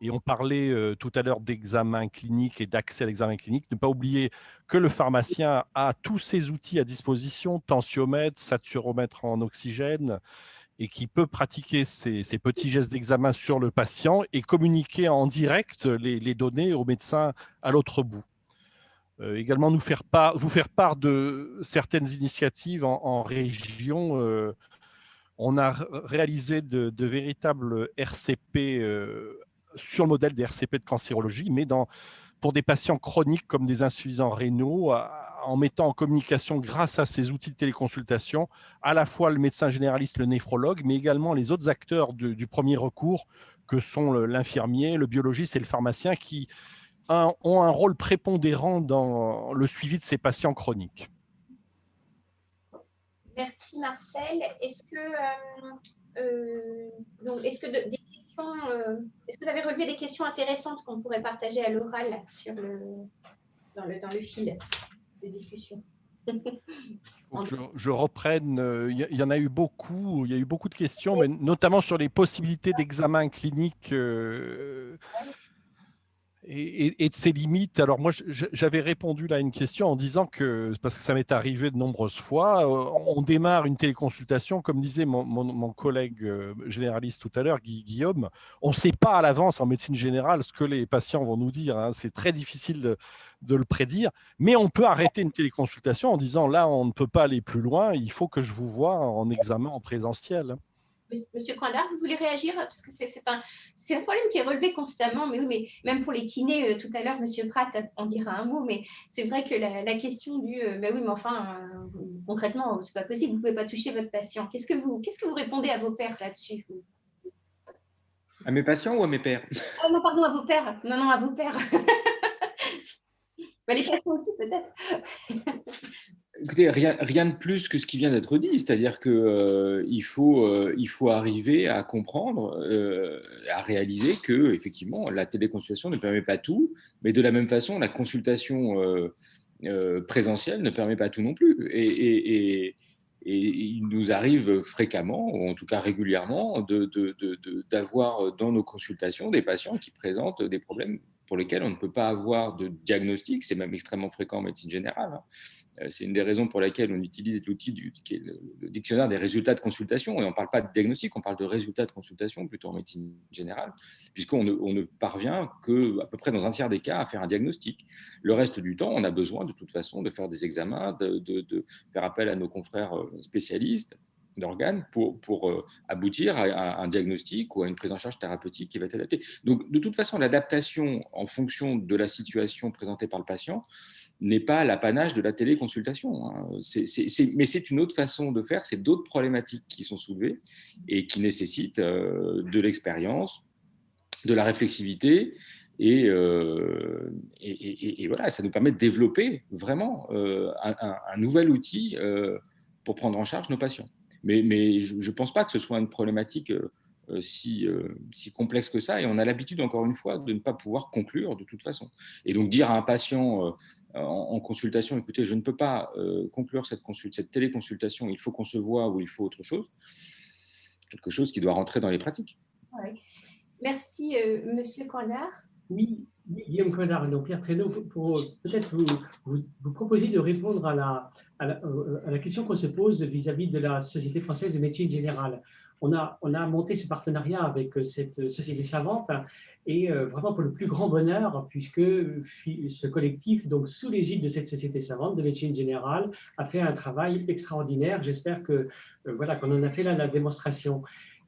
Et on parlait tout à l'heure d'examen clinique et d'accès à l'examen clinique. Ne pas oublier que le pharmacien a tous ces outils à disposition, tensiomètre, saturomètre en oxygène, et qui peut pratiquer ces petits gestes d'examen sur le patient et communiquer en direct les données au médecin à l'autre bout. Également, vous faire part de certaines initiatives en région. On a réalisé de véritables RCP sur le modèle des RCP de cancérologie, mais pour des patients chroniques comme des insuffisants rénaux, en mettant en communication grâce à ces outils de téléconsultation, à la fois le médecin généraliste, le néphrologue, mais également les autres acteurs du premier recours, que sont l'infirmier, le biologiste et le pharmacien, qui ont un rôle prépondérant dans le suivi de ces patients chroniques. Merci Marcel. Est-ce que Donc, est-ce que des questions, est-ce que vous avez relevé des questions intéressantes qu'on pourrait partager à l'oral dans le fil de discussion? Faut que je reprenne. Il y en a eu beaucoup. Il y a eu beaucoup de questions, mais notamment sur les possibilités d'examen clinique et de ses limites. Alors moi, j'avais répondu là à une question en disant que, parce que ça m'est arrivé de nombreuses fois, on démarre une téléconsultation, comme disait mon collègue généraliste tout à l'heure, Guillaume, on ne sait pas à l'avance en médecine générale ce que les patients vont nous dire, hein. C'est très difficile de le prédire, mais on peut arrêter une téléconsultation en disant là, on ne peut pas aller plus loin, il faut que je vous voie en examen en présentiel. Monsieur Coindard, vous voulez réagir? Parce que c'est un problème qui est relevé constamment, mais oui, mais même pour les kinés, tout à l'heure, Monsieur Pratt en dira un mot, mais c'est vrai que la question du bah oui, mais enfin, concrètement, c'est pas possible, vous ne pouvez pas toucher votre patient. Qu'est-ce que vous répondez à vos pairs là-dessus? À mes patients ou à mes pairs? Oh non, pardon, à vos pairs. Non, non, à vos pairs. Bah, les patients aussi, peut-être. Écoutez, rien de plus que ce qui vient d'être dit, c'est-à-dire qu'il faut arriver à comprendre, à réaliser que effectivement la téléconsultation ne permet pas tout, mais de la même façon, la consultation présentielle ne permet pas tout non plus. Et il nous arrive fréquemment, ou en tout cas régulièrement, d'avoir dans nos consultations des patients qui présentent des problèmes pour lesquels on ne peut pas avoir de diagnostic. C'est même extrêmement fréquent en médecine générale, hein. C'est une des raisons pour laquelle on utilise l'outil qui est le dictionnaire des résultats de consultation. Et on ne parle pas de diagnostic, on parle de résultats de consultation, plutôt en médecine générale, puisqu'on ne parvient qu'à peu près dans un tiers des cas à faire un diagnostic. Le reste du temps, on a besoin de toute façon de faire des examens, de faire appel à nos confrères spécialistes d'organes pour aboutir à un diagnostic ou à une prise en charge thérapeutique qui va être adaptée. Donc, de toute façon, l'adaptation en fonction de la situation présentée par le patient n'est pas l'apanage de la téléconsultation, hein. Mais c'est une autre façon de faire, c'est d'autres problématiques qui sont soulevées et qui nécessitent de l'expérience, de la réflexivité, et voilà, ça nous permet de développer vraiment un nouvel outil pour prendre en charge nos patients. Mais je ne pense pas que ce soit une problématique si complexe que ça, et on a l'habitude, encore une fois, de ne pas pouvoir conclure de toute façon. Et donc dire à un patient en consultation, écoutez, je ne peux pas conclure cette téléconsultation, il faut qu'on se voit ou il faut autre chose, quelque chose qui doit rentrer dans les pratiques. Ouais. Merci, Monsieur Coindard. Oui, Guillaume Coindard, donc Pierre Traîneau, pour peut-être vous proposer de répondre à la question qu'on se pose vis-à-vis de la Société française de médecine générale. On a monté ce partenariat avec cette société savante, et vraiment pour le plus grand bonheur, puisque ce collectif, donc sous l'égide de cette société savante de médecine générale, a fait un travail extraordinaire. J'espère que voilà, qu'on en a fait là la démonstration.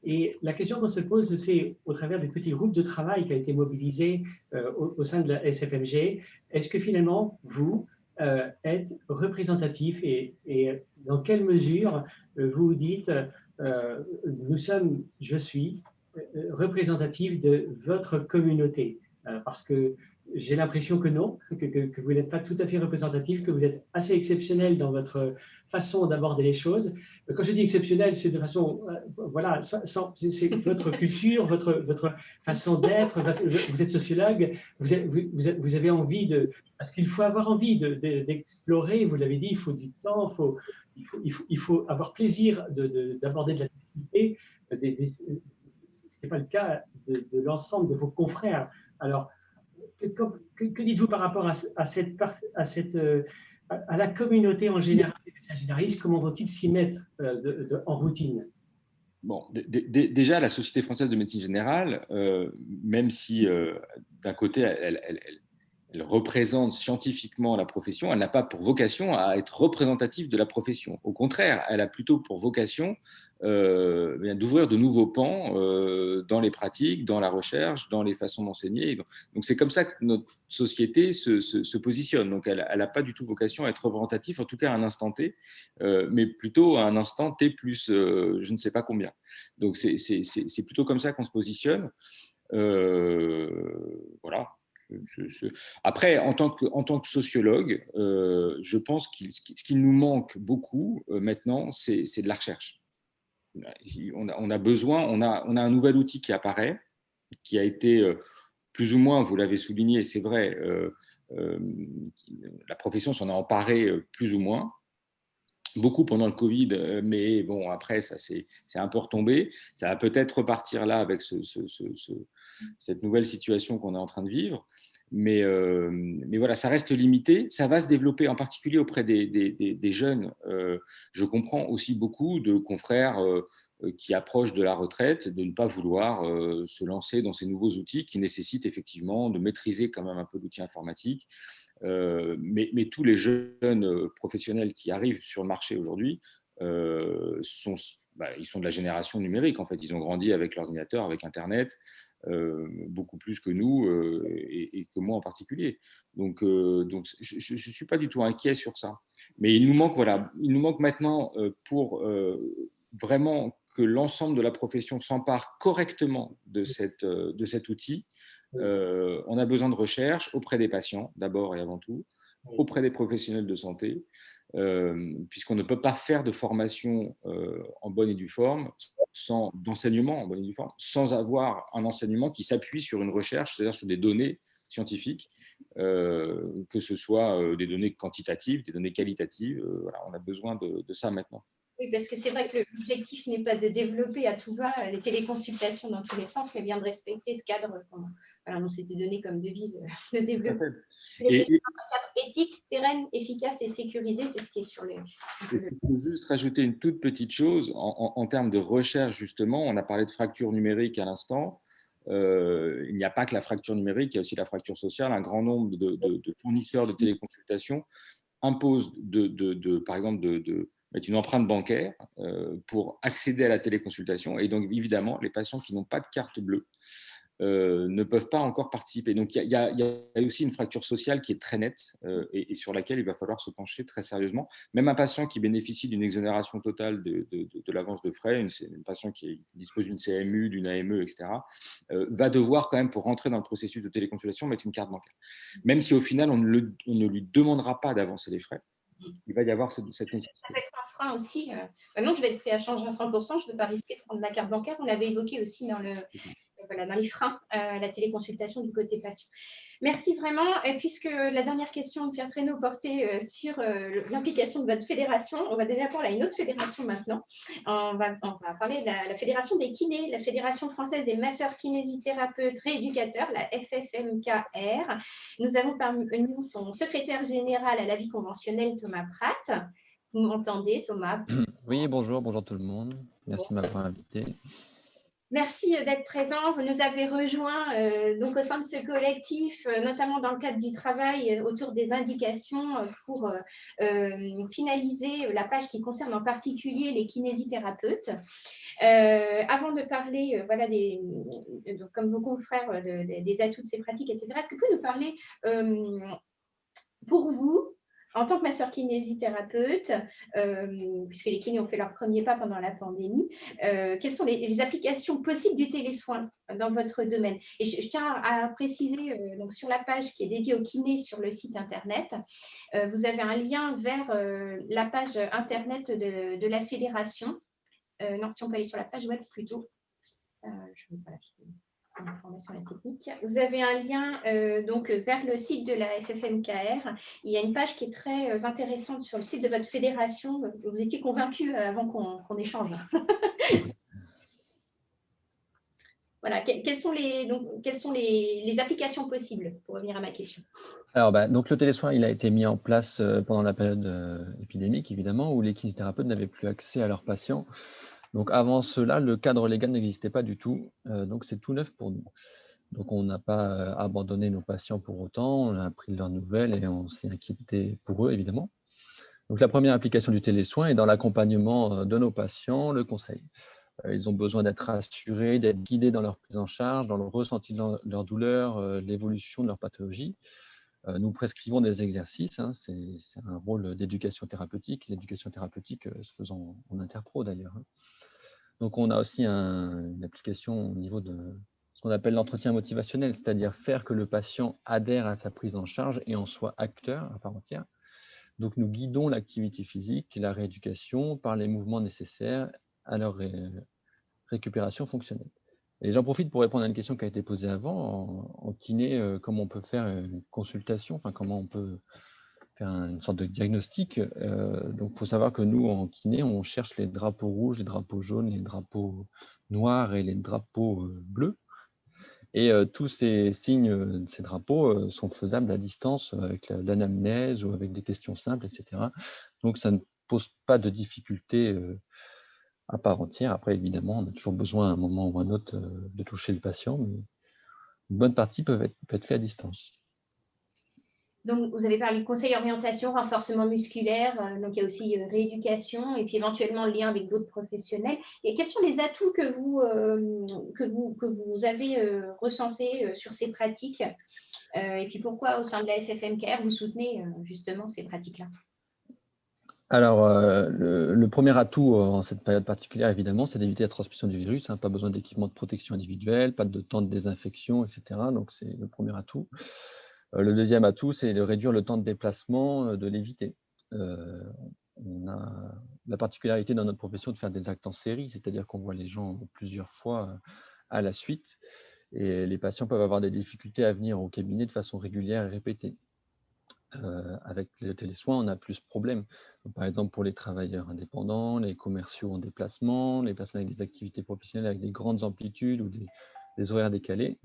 Et la question qu'on se pose, c'est au travers du petit groupe de travail qui a été mobilisé au sein de la SFMG, est-ce que finalement, vous êtes représentatif, et dans quelle mesure vous dites je suis représentatif de votre communauté, parce que j'ai l'impression que non, que vous n'êtes pas tout à fait représentatif, que vous êtes assez exceptionnel dans votre façon d'aborder les choses. Quand je dis exceptionnel, c'est de façon, voilà, c'est votre culture, votre façon d'être. Vous êtes sociologue, vous avez envie de, parce qu'il faut avoir envie d'explorer. Vous l'avez dit, il faut du temps, il faut avoir plaisir d'aborder de la difficulté. Ce n'est pas le cas de l'ensemble de vos confrères. Alors, que dites-vous par rapport à la communauté en général des médecins généralistes? Comment vont-ils s'y mettre en routine? Bon, déjà, la Société française de médecine générale, même si d'un côté, elle représente scientifiquement la profession, elle n'a pas pour vocation à être représentative de la profession. Au contraire, elle a plutôt pour vocation d'ouvrir de nouveaux pans dans les pratiques, dans la recherche, dans les façons d'enseigner. Donc c'est comme ça que notre société se positionne. Donc elle n'a pas du tout vocation à être représentative, en tout cas à un instant T, mais plutôt à un instant T plus je ne sais pas combien. Donc c'est plutôt comme ça qu'on se positionne. Voilà. Après, en tant que sociologue, je pense ce qui nous manque beaucoup maintenant, c'est de la recherche. on a besoin, on a un nouvel outil qui apparaît, qui a été plus ou moins, vous l'avez souligné, c'est vrai, la profession s'en a emparée plus ou moins. Beaucoup pendant le Covid, mais bon, après, ça c'est un peu retombé. Ça va peut-être repartir là avec cette nouvelle situation qu'on est en train de vivre. Mais voilà, ça reste limité. Ça va se développer, en particulier auprès des jeunes. Je comprends aussi beaucoup de confrères qui approchent de la retraite, de ne pas vouloir se lancer dans ces nouveaux outils qui nécessitent effectivement de maîtriser quand même un peu l'outil informatique. Mais tous les jeunes professionnels qui arrivent sur le marché aujourd'hui ils sont de la génération numérique. En fait, ils ont grandi avec l'ordinateur, avec Internet, beaucoup plus que nous et que moi en particulier. Donc je ne suis pas du tout inquiet sur ça. Mais il nous manque maintenant pour vraiment que l'ensemble de la profession s'empare correctement de cet outil. On a besoin de recherche auprès des patients, d'abord et avant tout, auprès des professionnels de santé, puisqu'on ne peut pas faire de formation en bonne et due forme, d'enseignement en bonne et due forme, sans avoir un enseignement qui s'appuie sur une recherche, c'est-à-dire sur des données scientifiques, que ce soit des données quantitatives, des données qualitatives. Voilà, on a besoin de ça maintenant. Oui, parce que c'est vrai que l'objectif n'est pas de développer à tout va les téléconsultations dans tous les sens, mais bien de respecter ce cadre. On s'était donné comme devise de développer. Un cadre éthique, pérenne, efficace et sécurisé, c'est ce qui est sur les. Je peux juste rajouter une toute petite chose en termes de recherche, justement. On a parlé de fracture numérique à l'instant. Il n'y a pas que la fracture numérique, il y a aussi la fracture sociale. Un grand nombre de fournisseurs de téléconsultation imposent, par exemple, de mettre une empreinte bancaire pour accéder à la téléconsultation. Et donc, évidemment, les patients qui n'ont pas de carte bleue ne peuvent pas encore participer. Donc, il y a aussi une fracture sociale qui est très nette et sur laquelle il va falloir se pencher très sérieusement. Même un patient qui bénéficie d'une exonération totale de l'avance de frais, un patient qui dispose d'une CMU, d'une AME, etc., va devoir quand même, pour rentrer dans le processus de téléconsultation, mettre une carte bancaire. Même si au final, on ne lui demandera pas d'avancer les frais, il va y avoir cette nécessité. Avec un frein aussi, non, je vais être pris à charge à 100%, je ne veux pas risquer de prendre ma carte bancaire. On l'avait évoqué aussi dans les freins à la téléconsultation du côté patient. Merci vraiment. Et puisque la dernière question de Pierre Traîneau portait sur l'implication de votre fédération, on va donner la parole à une autre fédération maintenant. On va parler de la fédération des kinés, la Fédération française des masseurs kinésithérapeutes rééducateurs, la FFMKR. Nous avons parmi nous son secrétaire général à la vie conventionnelle, Thomas Pratt. Vous m'entendez, Thomas? Oui, bonjour tout le monde. Merci de m'avoir invité. Merci d'être présent. Vous nous avez rejoints donc au sein de ce collectif, notamment dans le cadre du travail autour des indications pour finaliser la page qui concerne en particulier les kinésithérapeutes. Avant de parler donc, comme vos confrères des atouts de ces pratiques, etc., est-ce que vous pouvez nous parler pour vous, en tant que masseur kinésithérapeute, puisque les kinés ont fait leur premier pas pendant la pandémie, quelles sont les applications possibles du télésoin dans votre domaine? Et je tiens à préciser, donc sur la page qui est dédiée aux kinés sur le site internet, vous avez un lien vers la page internet de la fédération. Non, si on peut aller sur la page web plutôt. Information à la technique. Vous avez un lien donc vers le site de la FFMKR. Il y a une page qui est très intéressante sur le site de votre fédération. Vous étiez convaincu avant qu'on échange. Voilà. Quelles sont les applications possibles, pour revenir à ma question? Alors, donc le télésoin, il a été mis en place pendant la période épidémique, évidemment, où les kinésithérapeutes n'avaient plus accès à leurs patients. Donc avant cela, le cadre légal n'existait pas du tout. Donc c'est tout neuf pour nous. Donc on n'a pas abandonné nos patients pour autant, on a pris de leurs nouvelles et on s'est inquiété pour eux, évidemment. Donc la première application du télésoin est dans l'accompagnement de nos patients, le conseil. Ils ont besoin d'être rassurés, d'être guidés dans leur prise en charge, dans le ressenti de leur douleur, l'évolution de leur pathologie. Nous prescrivons des exercices, hein, c'est un rôle d'éducation thérapeutique, l'éducation thérapeutique se faisant en interpro d'ailleurs. Donc on a aussi une application au niveau de ce qu'on appelle l'entretien motivationnel, c'est-à-dire faire que le patient adhère à sa prise en charge et en soit acteur à part entière. Donc nous guidons l'activité physique, la rééducation par les mouvements nécessaires à leur récupération fonctionnelle. Et j'en profite pour répondre à une question qui a été posée avant. En kiné, comment on peut faire une consultation, enfin comment on peut faire une sorte de diagnostic. Donc, il faut savoir que nous, en kiné, on cherche les drapeaux rouges, les drapeaux jaunes, les drapeaux noirs et les drapeaux bleus. Et tous ces signes, ces drapeaux sont faisables à distance avec l'anamnèse ou avec des questions simples, etc. Donc, ça ne pose pas de difficulté à part entière. Après, évidemment, on a toujours besoin à un moment ou à un autre de toucher le patient, mais une bonne partie peut être faite à distance. Donc, vous avez parlé de conseil orientation, renforcement musculaire, donc il y a aussi rééducation et puis éventuellement le lien avec d'autres professionnels. Et quels sont les atouts que vous avez recensés sur ces pratiques et puis pourquoi au sein de la FFM-Care vous soutenez justement ces pratiques-là? Alors, le premier atout en cette période particulière, évidemment, c'est d'éviter la transmission du virus. Pas besoin d'équipement de protection individuelle, pas de temps de désinfection, etc. Donc, c'est le premier atout. Le deuxième atout, c'est de réduire le temps de déplacement, de l'éviter. On a la particularité dans notre profession de faire des actes en série, c'est-à-dire qu'on voit les gens plusieurs fois à la suite. Et les patients peuvent avoir des difficultés à venir au cabinet de façon régulière et répétée. Avec le télésoin, on a plus de problèmes. Donc, par exemple, pour les travailleurs indépendants, les commerciaux en déplacement, les personnes avec des activités professionnelles avec des grandes amplitudes ou des horaires décalés.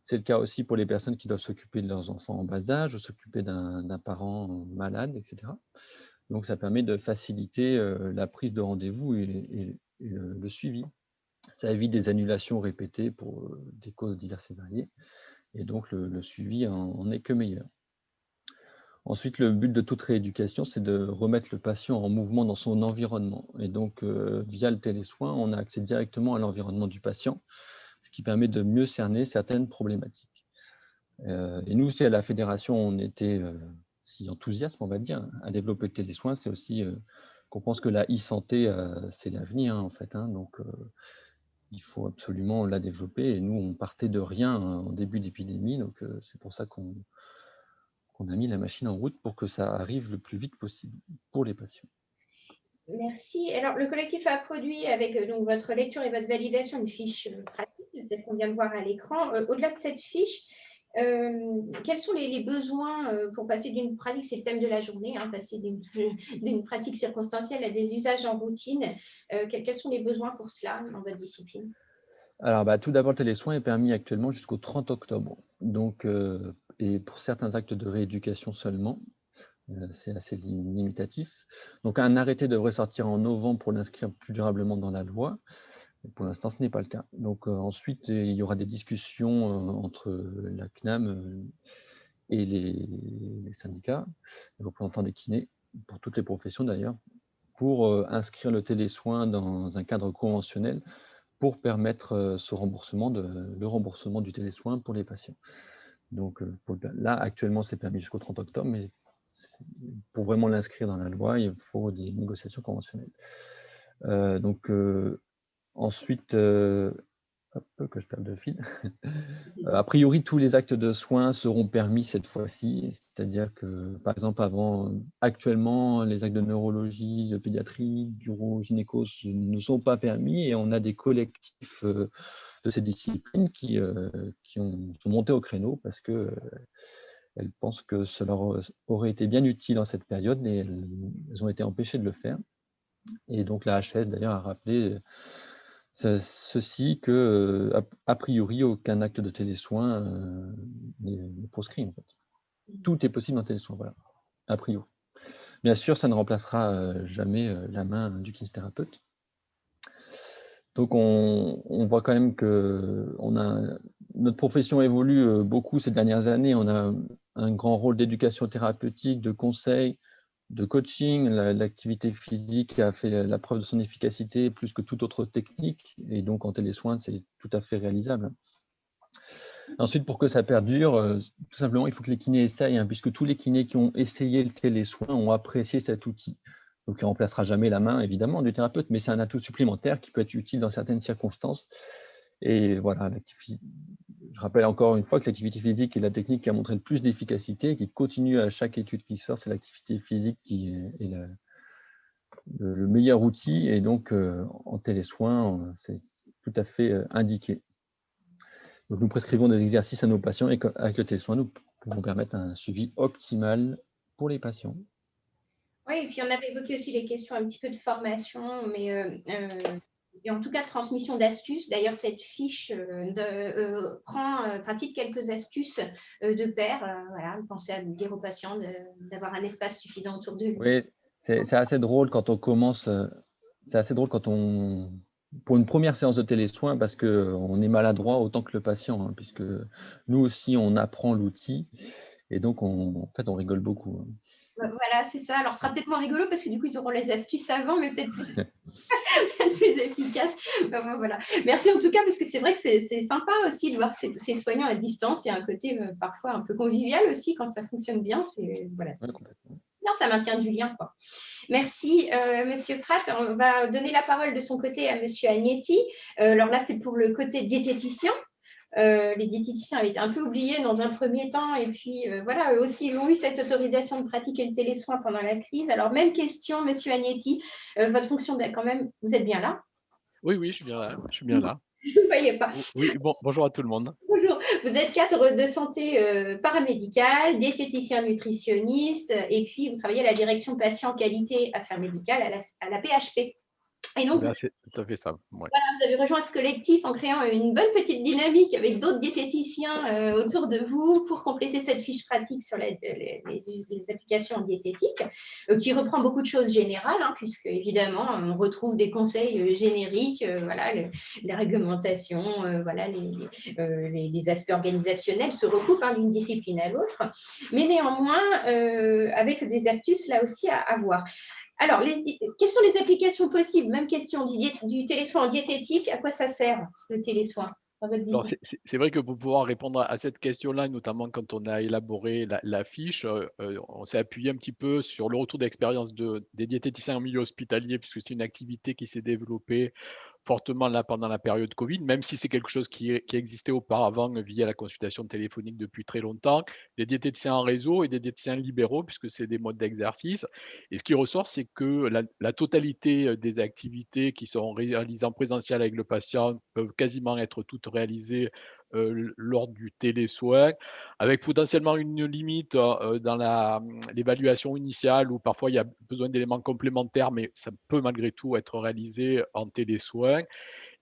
C'est le cas aussi pour les personnes qui doivent s'occuper de leurs enfants en bas âge ou s'occuper d'un parent malade, etc. Donc, ça permet de faciliter la prise de rendez-vous et le suivi. Ça évite des annulations répétées pour des causes diverses et variées. Et donc, le suivi en est que meilleur. Ensuite, le but de toute rééducation, c'est de remettre le patient en mouvement dans son environnement. Et donc, via le télésoin, on a accès directement à l'environnement du patient, ce qui permet de mieux cerner certaines problématiques. Et nous aussi, à la fédération, on était si enthousiastes, on va dire, à développer le télésoin. C'est aussi qu'on pense que la e-santé, c'est l'avenir, en fait. Donc, il faut absolument la développer. Et nous, on partait de rien en début d'épidémie. Donc, c'est pour ça qu'on a mis la machine en route pour que ça arrive le plus vite possible pour les patients. Merci. Alors, le collectif a produit avec donc, votre lecture et votre validation une fiche pratique, celle qu'on vient de voir à l'écran. Au-delà de cette fiche, quels sont les besoins pour passer d'une pratique, c'est le thème de la journée, passer d'une pratique circonstancielle à des usages en routine. Quels sont les besoins pour cela dans votre discipline? Alors, tout d'abord, le télésoin est permis actuellement jusqu'au 30 octobre. Donc, et pour certains actes de rééducation seulement, c'est assez limitatif. Donc, un arrêté devrait sortir en novembre pour l'inscrire plus durablement dans la loi. Pour l'instant, ce n'est pas le cas. Donc, ensuite, il y aura des discussions entre la CNAM et les syndicats, les représentants des kinés, pour toutes les professions d'ailleurs, pour inscrire le télésoin dans un cadre conventionnel pour permettre le remboursement du télésoin pour les patients. Donc là, actuellement, c'est permis jusqu'au 30 octobre, mais pour vraiment l'inscrire dans la loi, il faut des négociations conventionnelles. Ensuite, que je perde le fil. A priori, tous les actes de soins seront permis cette fois-ci. C'est-à-dire que, par exemple, actuellement, les actes de neurologie, de pédiatrie, d'uro-gynéco ne sont pas permis et on a des collectifs de ces disciplines qui sont montés au créneau parce qu'elles pensent que cela aurait été bien utile en cette période, mais elles ont été empêchées de le faire. Et donc, la HS, d'ailleurs, a rappelé ceci que, a priori, aucun acte de télésoin n'est proscrit, en fait. Tout est possible en télésoin, voilà, a priori. Bien sûr, ça ne remplacera jamais la main du kinésithérapeute. Donc, on voit quand même que notre profession évolue beaucoup ces dernières années. On a un grand rôle d'éducation thérapeutique, de conseil, de coaching. L'activité physique a fait la preuve de son efficacité plus que toute autre technique. Et donc, en télésoin, c'est tout à fait réalisable. Ensuite, pour que ça perdure, tout simplement, il faut que les kinés essayent, puisque tous les kinés qui ont essayé le télésoin ont apprécié cet outil. Donc, il ne remplacera jamais la main, évidemment, du thérapeute, mais c'est un atout supplémentaire qui peut être utile dans certaines circonstances. Et voilà, je rappelle encore une fois que l'activité physique est la technique qui a montré le plus d'efficacité, qui continue à chaque étude qui sort, c'est l'activité physique qui est le meilleur outil, et donc en télésoin, c'est tout à fait indiqué. Donc, nous prescrivons des exercices à nos patients et avec le télésoin, nous pouvons permettre un suivi optimal pour les patients. Oui, et puis on avait évoqué aussi les questions un petit peu de formation, mais et en tout cas de transmission d'astuces. D'ailleurs, cette fiche cite quelques astuces de pair. Voilà, pensez à dire aux patients d'avoir un espace suffisant autour de lui. Oui, c'est assez drôle quand on commence. C'est assez drôle quand on pour une première séance de télésoin, parce qu'on est maladroit autant que le patient, hein, puisque nous aussi on apprend l'outil, et donc en fait on rigole beaucoup, hein. Voilà, c'est ça. Alors, ce sera peut-être moins rigolo parce que du coup, ils auront les astuces avant, mais peut-être plus, peut-être plus efficace. Bon, voilà. Merci en tout cas, parce que c'est vrai que c'est sympa aussi de voir ces soignants à distance. Il y a un côté parfois un peu convivial aussi quand ça fonctionne bien. Voilà, Ouais, complètement. bien, ça maintient du lien, quoi. Merci, Monsieur Pratt. On va donner la parole de son côté à Monsieur Agnetti. Alors là, c'est pour le côté diététicien. Les diététiciens avaient été un peu oubliés dans un premier temps, et puis voilà, eux aussi ils ont eu cette autorisation de pratiquer le télésoin pendant la crise. Alors, même question, Monsieur Agnetti, votre fonction, quand même, vous êtes bien là? Oui, oui, je suis bien là. Je suis bien là. Je ne voyais pas. Oui, bon, bonjour à tout le monde. Bonjour, vous êtes cadre de santé paramédical, diététicien nutritionniste, et puis vous travaillez à la direction patient qualité affaires médicales à la PHP. Et donc, C'est tout à fait ça. Ouais. voilà, vous avez rejoint ce collectif en créant une bonne petite dynamique avec d'autres diététiciens autour de vous pour compléter cette fiche pratique sur les applications diététiques, qui reprend beaucoup de choses générales, hein, puisque évidemment, on retrouve des conseils génériques, voilà, les réglementations, voilà, les aspects organisationnels se recoupent, hein, d'une discipline à l'autre, mais néanmoins, avec des astuces là aussi à voir. Alors, quelles sont les applications possibles? Même question du télésoin en diététique. À quoi ça sert, le télésoin, dans votre discipline? C'est vrai que pour pouvoir répondre à cette question-là, notamment quand on a élaboré la fiche, on s'est appuyé un petit peu sur le retour d'expérience des diététiciens en milieu hospitalier, puisque c'est une activité qui s'est développée fortement là pendant la période Covid, même si c'est quelque chose qui existait auparavant via la consultation téléphonique depuis très longtemps, des diététiciens en réseau et des diététiciens libéraux, puisque c'est des modes d'exercice. Et ce qui ressort, c'est que la totalité des activités qui sont réalisées en présentiel avec le patient peuvent quasiment être toutes réalisées lors du télésoin, avec potentiellement une limite dans l'évaluation initiale où parfois il y a besoin d'éléments complémentaires, mais ça peut malgré tout être réalisé en télésoin.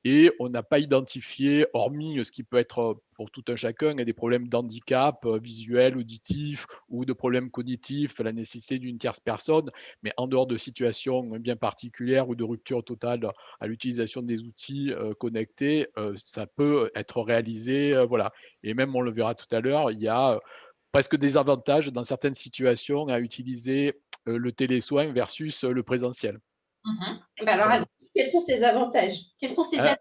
Et on n'a pas identifié, hormis ce qui peut être pour tout un chacun, des problèmes d'handicap visuel, auditif ou de problèmes cognitifs, la nécessité d'une tierce personne, mais en dehors de situations bien particulières ou de rupture totale à l'utilisation des outils connectés, ça peut être réalisé. Voilà. Et même, on le verra tout à l'heure, il y a presque des avantages dans certaines situations à utiliser le télésoin versus le présentiel. Alors, quels sont ces avantages? Quels sont ces Euh, avantages?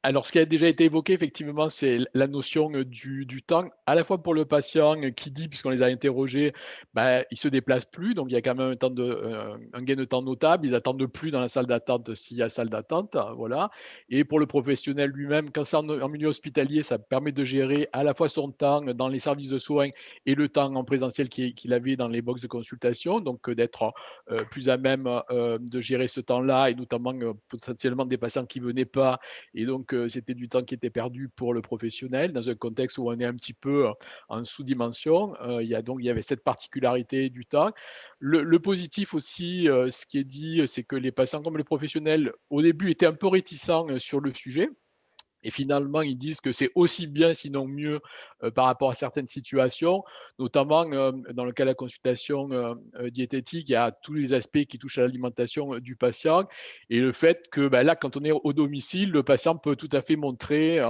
Alors, ce qui a déjà été évoqué, effectivement, c'est la notion du temps, à la fois pour le patient qui dit, puisqu'on les a interrogés, il ne se déplace plus, donc il y a quand même un gain de temps notable, ils attendent plus dans la salle d'attente s'il y a salle d'attente, voilà. Et pour le professionnel lui-même, quand c'est en milieu hospitalier, ça permet de gérer à la fois son temps dans les services de soins et le temps en présentiel qu'il avait dans les box de consultation, donc d'être plus à même de gérer ce temps-là, et notamment potentiellement des patients qui ne venaient pas. Et donc, c'était du temps qui était perdu pour le professionnel dans un contexte où on est un petit peu en sous-dimension. Il y avait cette particularité du temps. Le positif aussi, ce qui est dit, c'est que les patients comme les professionnels, au début, étaient un peu réticents sur le sujet. Et finalement, ils disent que c'est aussi bien, sinon mieux, par rapport à certaines situations, notamment dans le cas de la consultation diététique, il y a tous les aspects qui touchent à l'alimentation du patient, et le fait que là, quand on est au domicile, le patient peut tout à fait montrer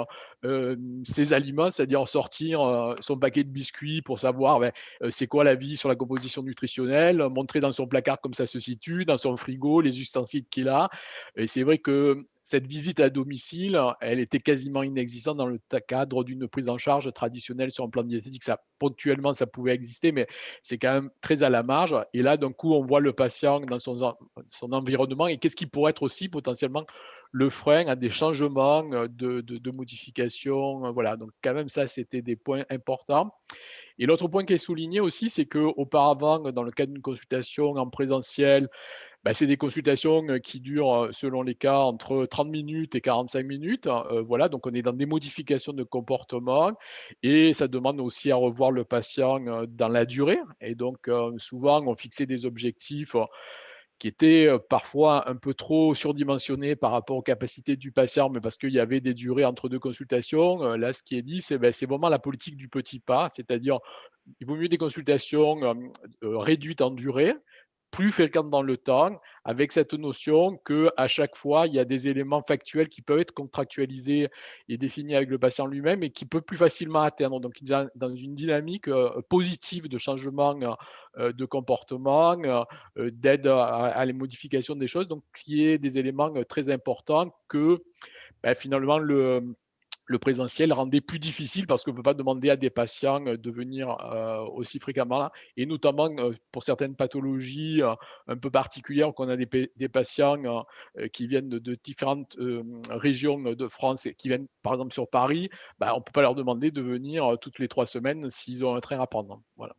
ses aliments, c'est-à-dire sortir son paquet de biscuits pour savoir c'est quoi l'avis sur la composition nutritionnelle, montrer dans son placard comme ça se situe, dans son frigo, les ustensiles qu'il a. Et c'est vrai que cette visite à domicile, elle était quasiment inexistante dans le cadre d'une prise en charge traditionnelle sur un plan diététique. Ponctuellement, ça pouvait exister, mais c'est quand même très à la marge. Et là, d'un coup, on voit le patient dans son environnement. Et qu'est-ce qui pourrait être aussi potentiellement le frein à des changements de modifications. Voilà, donc quand même, ça, c'était des points importants. Et l'autre point qui est souligné aussi, c'est qu'auparavant, dans le cadre d'une consultation en présentiel, c'est des consultations qui durent, selon les cas, entre 30 minutes et 45 minutes. Voilà, donc on est dans des modifications de comportement et ça demande aussi à revoir le patient dans la durée. Et donc, souvent, on fixait des objectifs qui étaient parfois un peu trop surdimensionnés par rapport aux capacités du patient, mais parce qu'il y avait des durées entre 2 consultations. Là, ce qui est dit, c'est vraiment la politique du petit pas, c'est-à-dire, il vaut mieux des consultations réduites en durée, plus fréquentes dans le temps, avec cette notion qu'à chaque fois, il y a des éléments factuels qui peuvent être contractualisés et définis avec le patient lui-même et qui peut plus facilement atteindre. Donc, dans une dynamique positive de changement de comportement, d'aide à les modifications des choses, donc qui est des éléments très importants que finalement le présentiel rendait plus difficile parce qu'on ne peut pas demander à des patients de venir aussi fréquemment et notamment pour certaines pathologies un peu particulières qu'on a des patients qui viennent de différentes régions de France et qui viennent par exemple sur Paris, on ne peut pas leur demander de venir toutes les 3 semaines s'ils ont un train à prendre. Voilà.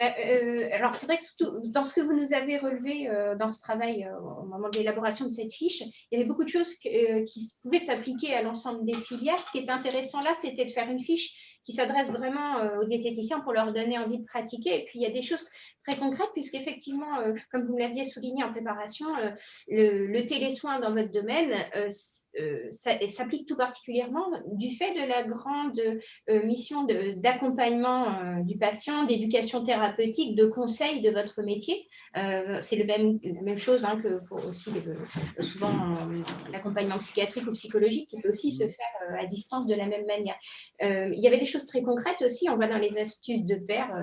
Alors, c'est vrai que surtout dans ce que vous nous avez relevé dans ce travail au moment de l'élaboration de cette fiche, il y avait beaucoup de choses qui pouvaient s'appliquer à l'ensemble des filières. Ce qui est intéressant là, c'était de faire une fiche qui s'adresse vraiment aux diététiciens pour leur donner envie de pratiquer. Et puis, il y a des choses très concrètes, puisqu'effectivement, comme vous me l'aviez souligné en préparation, le télésoin dans votre domaine s'applique tout particulièrement du fait de la grande mission d'accompagnement du patient, d'éducation thérapeutique, de conseil de votre métier. C'est la même chose que pour aussi souvent l'accompagnement psychiatrique ou psychologique qui peut aussi se faire à distance de la même manière. Il y avait des choses très concrètes aussi, on voit dans les astuces de pair,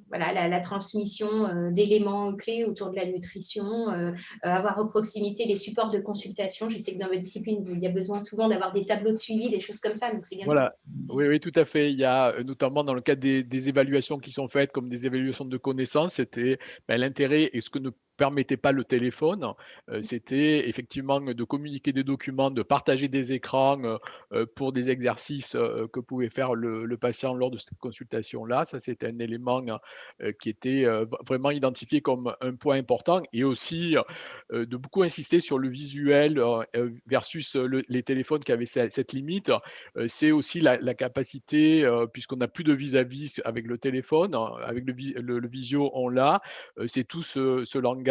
voilà, la transmission d'éléments clés autour de la nutrition, avoir à proximité les supports de consultation. Je sais que dans votre discipline, il y a besoin souvent d'avoir des tableaux de suivi, des choses comme ça, donc c'est bien. Voilà, oui, tout à fait. Il y a notamment dans le cadre des évaluations qui sont faites, comme des évaluations de connaissances, c'était l'intérêt et ce que ne permettait pas le téléphone, c'était effectivement de communiquer des documents, de partager des écrans pour des exercices que pouvait faire le patient lors de cette consultation-là. Ça, c'était un élément qui était vraiment identifié comme un point important et aussi de beaucoup insister sur le visuel versus les téléphones qui avaient cette limite. C'est aussi la capacité, puisqu'on n'a plus de vis-à-vis avec le téléphone, avec le visio, on l'a. C'est tout ce langage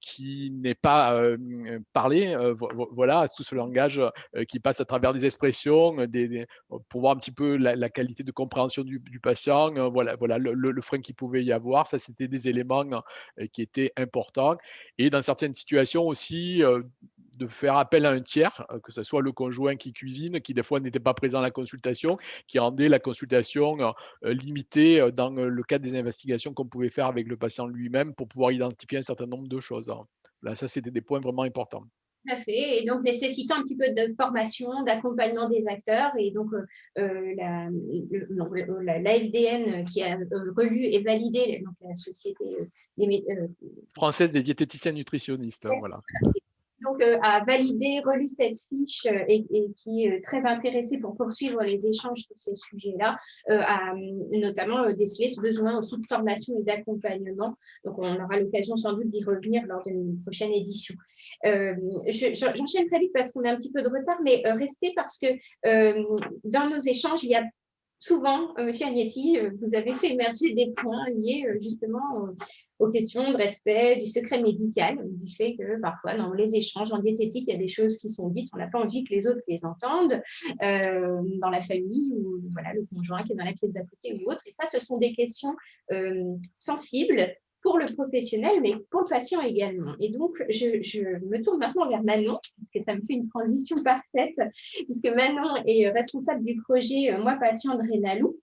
qui n'est pas parlé, voilà, tout ce langage qui passe à travers des expressions, pour voir un petit peu la qualité de compréhension du patient, voilà le frein qu'il pouvait y avoir. Ça, c'était des éléments qui étaient importants. Et dans certaines situations aussi, de faire appel à un tiers, que ce soit le conjoint qui cuisine, qui des fois n'était pas présent à la consultation, qui rendait la consultation limitée dans le cadre des investigations qu'on pouvait faire avec le patient lui-même pour pouvoir identifier un certain nombre de choses. Là, ça, c'était des points vraiment importants. Tout à fait, et donc nécessitant un petit peu de formation, d'accompagnement des acteurs, et donc l'AFDN qui a relu et validé donc, la société française des diététiciens nutritionnistes, voilà. Donc, a validé, relu cette fiche et qui est très intéressé pour poursuivre les échanges sur ces sujets-là, a notamment décelé ce besoin aussi de formation et d'accompagnement. Donc, on aura l'occasion sans doute d'y revenir lors d'une prochaine édition. J'enchaîne très vite parce qu'on a un petit peu de retard, mais restez parce que dans nos échanges, il y a souvent, M. Agnetti, vous avez fait émerger des points liés justement aux questions de respect du secret médical, du fait que parfois dans les échanges en diététique, il y a des choses qui sont dites, on n'a pas envie que les autres les entendent, dans la famille ou voilà, le conjoint qui est dans la pièce d'à côté ou autre. Et ça, ce sont des questions sensibles pour le professionnel, mais pour le patient également. Et donc, je me tourne maintenant vers Manon, parce que ça me fait une transition parfaite, puisque Manon est responsable du projet Moi Patient de Rénalou.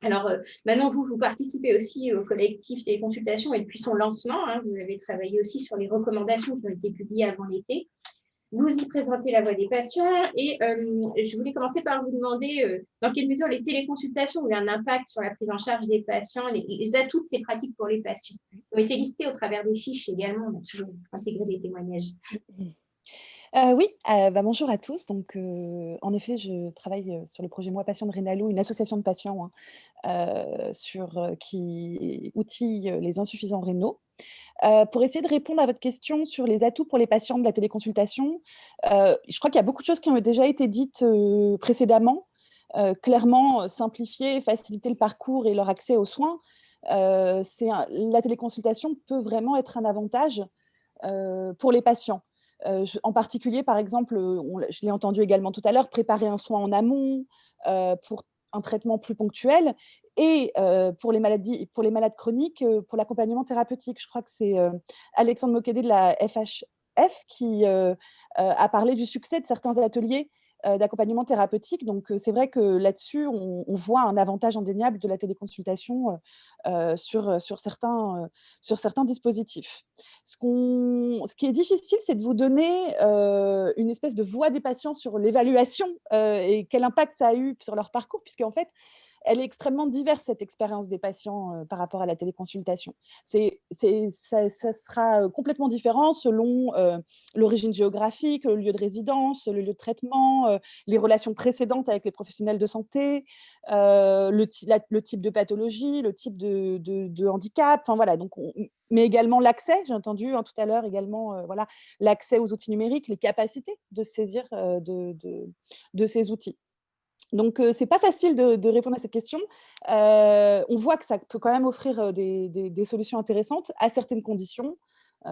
Alors, Manon, vous participez aussi au collectif des consultations et depuis son lancement, vous avez travaillé aussi sur les recommandations qui ont été publiées avant l'été. Vous y présentez la voix des patients et je voulais commencer par vous demander dans quelle mesure les téléconsultations ont eu un impact sur la prise en charge des patients, les atouts de ces pratiques pour les patients. Ils ont été listés au travers des fiches également, on a toujours intégré des témoignages. Oui, bonjour à tous. Donc, en effet, je travaille sur le projet Moi Patient de Rénalo, une association de patients qui outille les insuffisants rénaux. Pour essayer de répondre à votre question sur les atouts pour les patients de la téléconsultation, je crois qu'il y a beaucoup de choses qui ont déjà été dites précédemment. Clairement, simplifier, faciliter le parcours et leur accès aux soins. La téléconsultation peut vraiment être un avantage pour les patients. En particulier, par exemple, je l'ai entendu également tout à l'heure, préparer un soin en amont pour un traitement plus ponctuel et pour les malades chroniques, pour l'accompagnement thérapeutique. Je crois que c'est Alexandre Moquedet de la FHF qui a parlé du succès de certains ateliers d'accompagnement thérapeutique. Donc, c'est vrai que là-dessus, on voit un avantage indéniable de la téléconsultation sur certains dispositifs. Ce qui est difficile, c'est de vous donner une espèce de voix des patients sur l'évaluation et quel impact ça a eu sur leur parcours, puisque en fait, elle est extrêmement diverse, cette expérience des patients par rapport à la téléconsultation. Ça sera complètement différent selon l'origine géographique, le lieu de résidence, le lieu de traitement, les relations précédentes avec les professionnels de santé, le type de pathologie, le type de handicap. Enfin, voilà, donc mais également l'accès, j'ai entendu tout à l'heure également, voilà, l'accès aux outils numériques, les capacités de se saisir de ces outils. Donc, ce n'est pas facile de répondre à cette question. On voit que ça peut quand même offrir des solutions intéressantes à certaines conditions.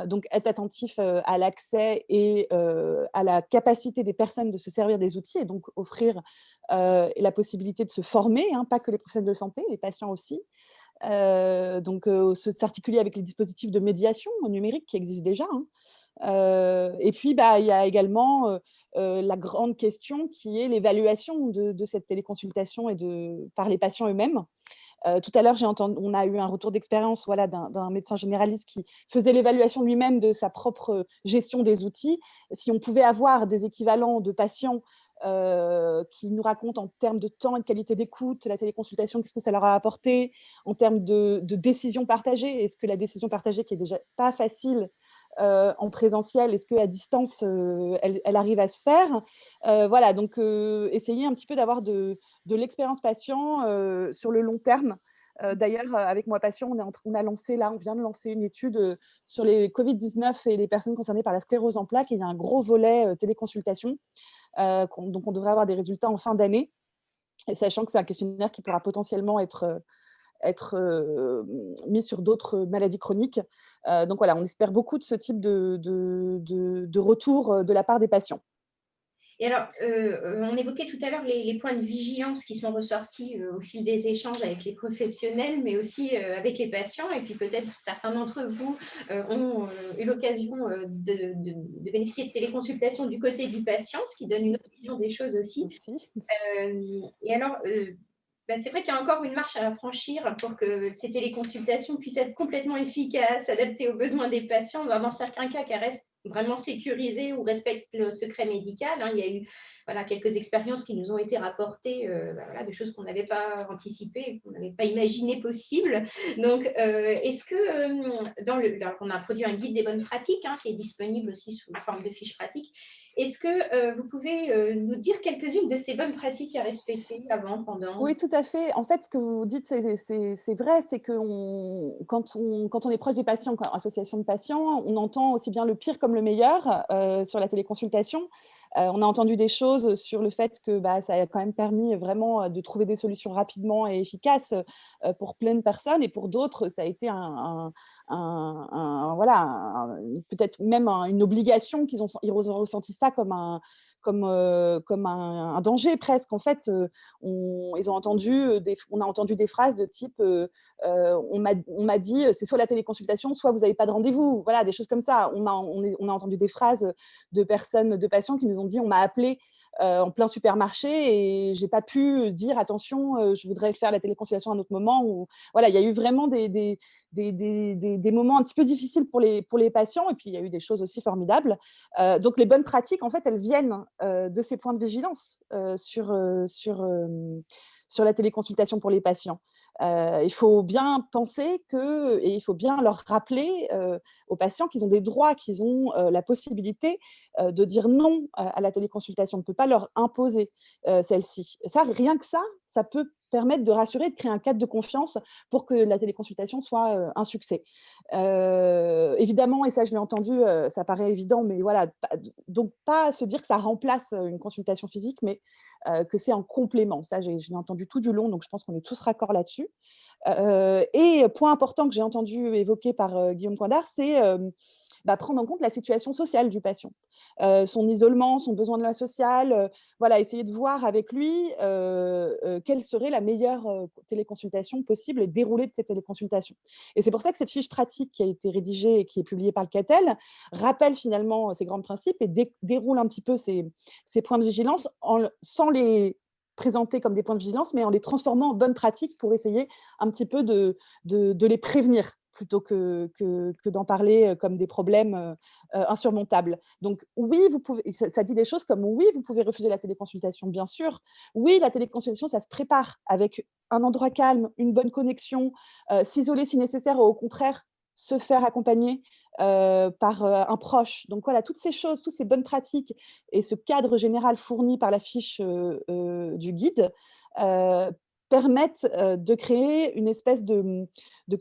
Donc, être attentif à l'accès et à la capacité des personnes de se servir des outils et donc offrir la possibilité de se former, pas que les professionnels de santé, les patients aussi. Donc, s'articuler avec les dispositifs de médiation numérique qui existent déjà. Et puis, il y a également la grande question qui est l'évaluation de cette téléconsultation par les patients eux-mêmes. Tout à l'heure, on a eu un retour d'expérience d'un médecin généraliste qui faisait l'évaluation lui-même de sa propre gestion des outils. Si on pouvait avoir des équivalents de patients qui nous racontent en termes de temps et de qualité d'écoute, la téléconsultation, qu'est-ce que ça leur a apporté, en termes de décision partagée, est-ce que la décision partagée, qui est déjà pas facile en présentiel, est-ce qu'à distance, elle arrive à se faire? Voilà, donc essayer un petit peu d'avoir de l'expérience patient sur le long terme. D'ailleurs, avec Moi Patient, on vient de lancer une étude sur les Covid-19 et les personnes concernées par la sclérose en plaques. Et il y a un gros volet téléconsultation. Donc, on devrait avoir des résultats en fin d'année. Et sachant que c'est un questionnaire qui pourra potentiellement être mis sur d'autres maladies chroniques. Donc voilà, on espère beaucoup de ce type de retour de la part des patients. Et alors, on évoquait tout à l'heure les points de vigilance qui sont ressortis au fil des échanges avec les professionnels, mais aussi avec les patients. Et puis peut-être certains d'entre vous ont eu l'occasion de bénéficier de téléconsultation du côté du patient, ce qui donne une autre vision des choses aussi. Et alors, c'est vrai qu'il y a encore une marche à franchir pour que ces téléconsultations puissent être complètement efficaces, adaptées aux besoins des patients. Dans certains cas, qu'elles restent vraiment sécurisées ou respectent le secret médical. Il y a eu quelques expériences qui nous ont été rapportées, de choses qu'on n'avait pas anticipées, qu'on n'avait pas imaginé possibles. Donc, est-ce que, on a produit un guide des bonnes pratiques qui est disponible aussi sous forme de fiches pratiques. Est-ce que vous pouvez nous dire quelques-unes de ces bonnes pratiques à respecter avant, pendant? Oui, tout à fait. En fait, ce que vous dites, c'est vrai, c'est que quand on est proche des patients, association de patients, on entend aussi bien le pire comme le meilleur sur la téléconsultation. On a entendu des choses sur le fait que ça a quand même permis vraiment de trouver des solutions rapidement et efficaces pour plein de personnes, et pour d'autres, ça a été peut-être même une obligation, ils ont ressenti ça comme un danger presque. En fait, on a entendu des phrases de type on m'a dit c'est soit la téléconsultation, soit vous n'avez pas de rendez-vous. Voilà, des choses comme ça. On a entendu des phrases de patients qui nous ont dit on m'a appelé en plein supermarché et j'ai pas pu dire attention, je voudrais faire la téléconsultation à un autre moment. Voilà, il y a eu vraiment des moments un petit peu difficiles pour les patients, et puis il y a eu des choses aussi formidables. Donc les bonnes pratiques, en fait, elles viennent de ces points de vigilance sur la téléconsultation pour les patients. Il faut bien penser et il faut bien leur rappeler aux patients qu'ils ont des droits, qu'ils ont la possibilité de dire non à la téléconsultation. On ne peut pas leur imposer celle-ci. Ça, rien que ça peut permettre de rassurer, de créer un cadre de confiance pour que la téléconsultation soit un succès. Évidemment, et ça je l'ai entendu, ça paraît évident, mais voilà, donc pas se dire que ça remplace une consultation physique, mais que c'est un complément. Ça, je l'ai entendu tout du long, donc je pense qu'on est tous raccords là-dessus. Et point important que j'ai entendu évoqué par Guillaume Coindard, c'est prendre en compte la situation sociale du patient, son isolement, son besoin de la sociale, voilà, essayer de voir avec lui quelle serait la meilleure téléconsultation possible et déroulé de cette téléconsultation. Et c'est pour ça que cette fiche pratique qui a été rédigée et qui est publiée par le CATEL rappelle finalement ces grands principes et déroule un petit peu ces points de vigilance sans les présenter comme des points de vigilance, mais en les transformant en bonnes pratiques pour essayer un petit peu de les prévenir plutôt que d'en parler comme des problèmes insurmontables. Donc oui, vous pouvez, ça dit des choses comme oui, vous pouvez refuser la téléconsultation, bien sûr. Oui, la téléconsultation, ça se prépare avec un endroit calme, une bonne connexion, s'isoler si nécessaire, ou au contraire, se faire accompagner par un proche. Donc voilà, toutes ces choses, toutes ces bonnes pratiques et ce cadre général fourni par la fiche du guide permettent de créer une espèce de